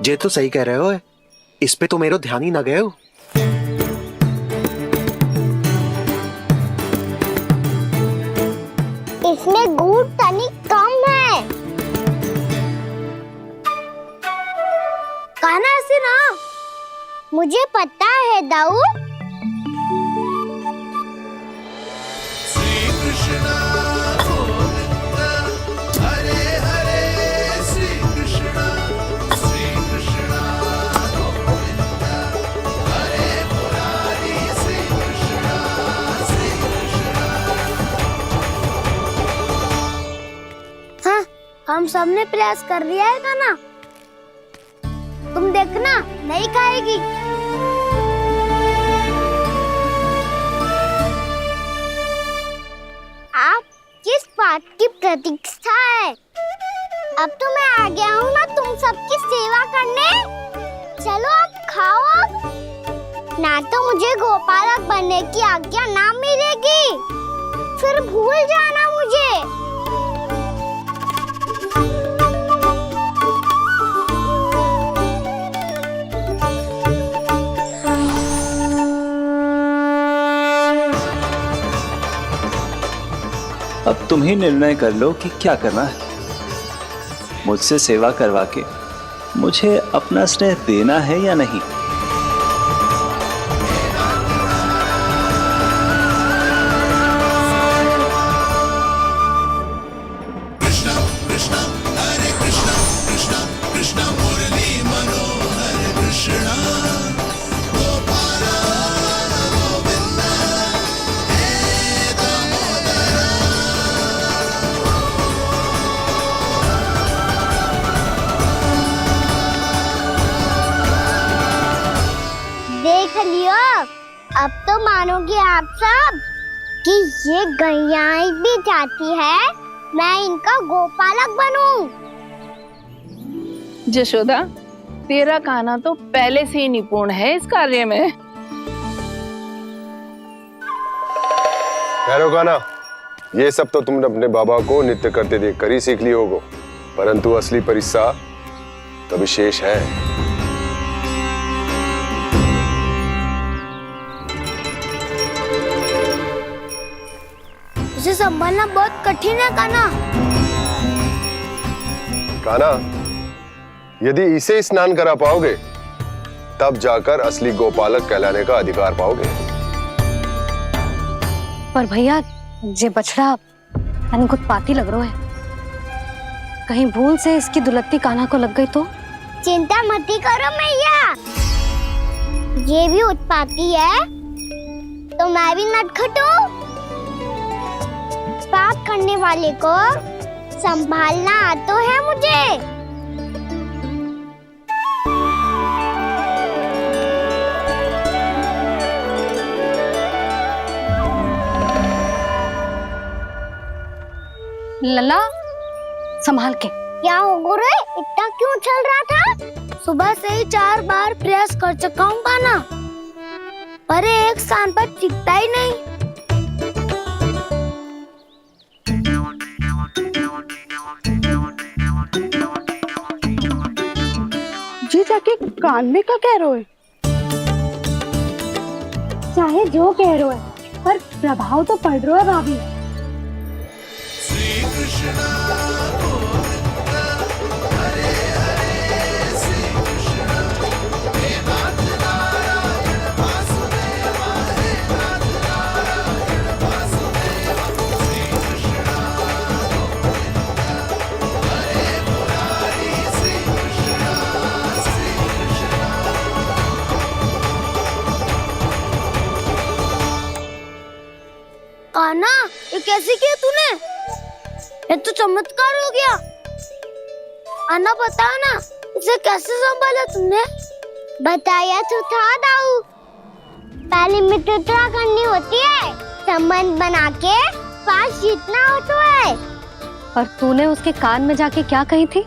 ये तो सही कह रहे हो, इस पे तो मेरो ध्यान ही ना गए हो। इसमें गुड़ तनिक कम है। कान्हा ऐसे ना, मुझे पता है दाऊ। श्री कृष्ण गोविंद हरे हरे, श्री कृष्ण गोविंद हरे मुरारी, श्री कृष्ण। हाँ, हम सबने प्रयास कर लिया है कान्हा, तुम देखना नहीं खाएगी। आप किस बात की प्रतीक्षा है? अब तो मैं आ गया हूँ ना तुम सबकी सेवा करने। चलो अब खाओ अब। ना तो मुझे गोपालक बनने की आज्ञा ना मिलेगी, फिर भूल जाना मुझे। अब तुम ही निर्णय कर लो कि क्या करना है। मुझसे सेवा करवा के मुझे अपना स्नेह देना है या नहीं। अब तो मानोगे आप सब कि ये गैयाएं भी चाहती है मैं इनका गोपालक बनूं। जशोदा, तेरा कान्हा तो पहले से ही निपुण है इस कार्य में। ठहरो कान्हा, ये सब तो तुमने अपने बाबा को नृत्य करते देखकर ही सीख ली होगो, परंतु असली परिस्सा तो विशेष है। उसे संभालना बहुत कठिन है कान्हा। कान्हा, यदि इसे स्नान करा पाओगे तब जाकर असली गोपालक कहलाने का अधिकार पाओगे। पर भैया, ये बछड़ा उत्पाती लग रहा है। कहीं भूल से इसकी दुलत्ती कान्हा को लग गई तो? चिंता मत करो मैया, ये भी उत्पाती है तो मैं भी नटखट हूँ। पाप करने वाले को संभालना आता है मुझे। लला, संभाल के। क्या हो गुरु, इतना क्यों चल रहा था? सुबह से ही 4 बार प्रयास कर चुका हूँ कान्हा, पर एक स्थान पर टिकता ही नहीं। जी जाके कान में क्या कह रहे हो? चाहे जो कह रहे हो, पर प्रभाव तो पड़ रहा है भाभी। श्री कृष्ण गोविंद हरे हरे श्री कृष्ण हे नाथ नारायण वासुदेव हे नाथ नारायण वासुदेव श्री कृष्ण गोविंद हरे मुरारी श्री कृष्ण श्री कृष्ण। कान्हा, ये कैसे किया तूने? ये तो चमत्कार हो गया। अन्ना बता ना, इसे कैसे संभाला तुमने? बताया तो था दाऊ, पहले मित्रता करनी होती है, संबंध बना के पास जीतना होता है। और तूने उसके कान में जाके क्या कही थी?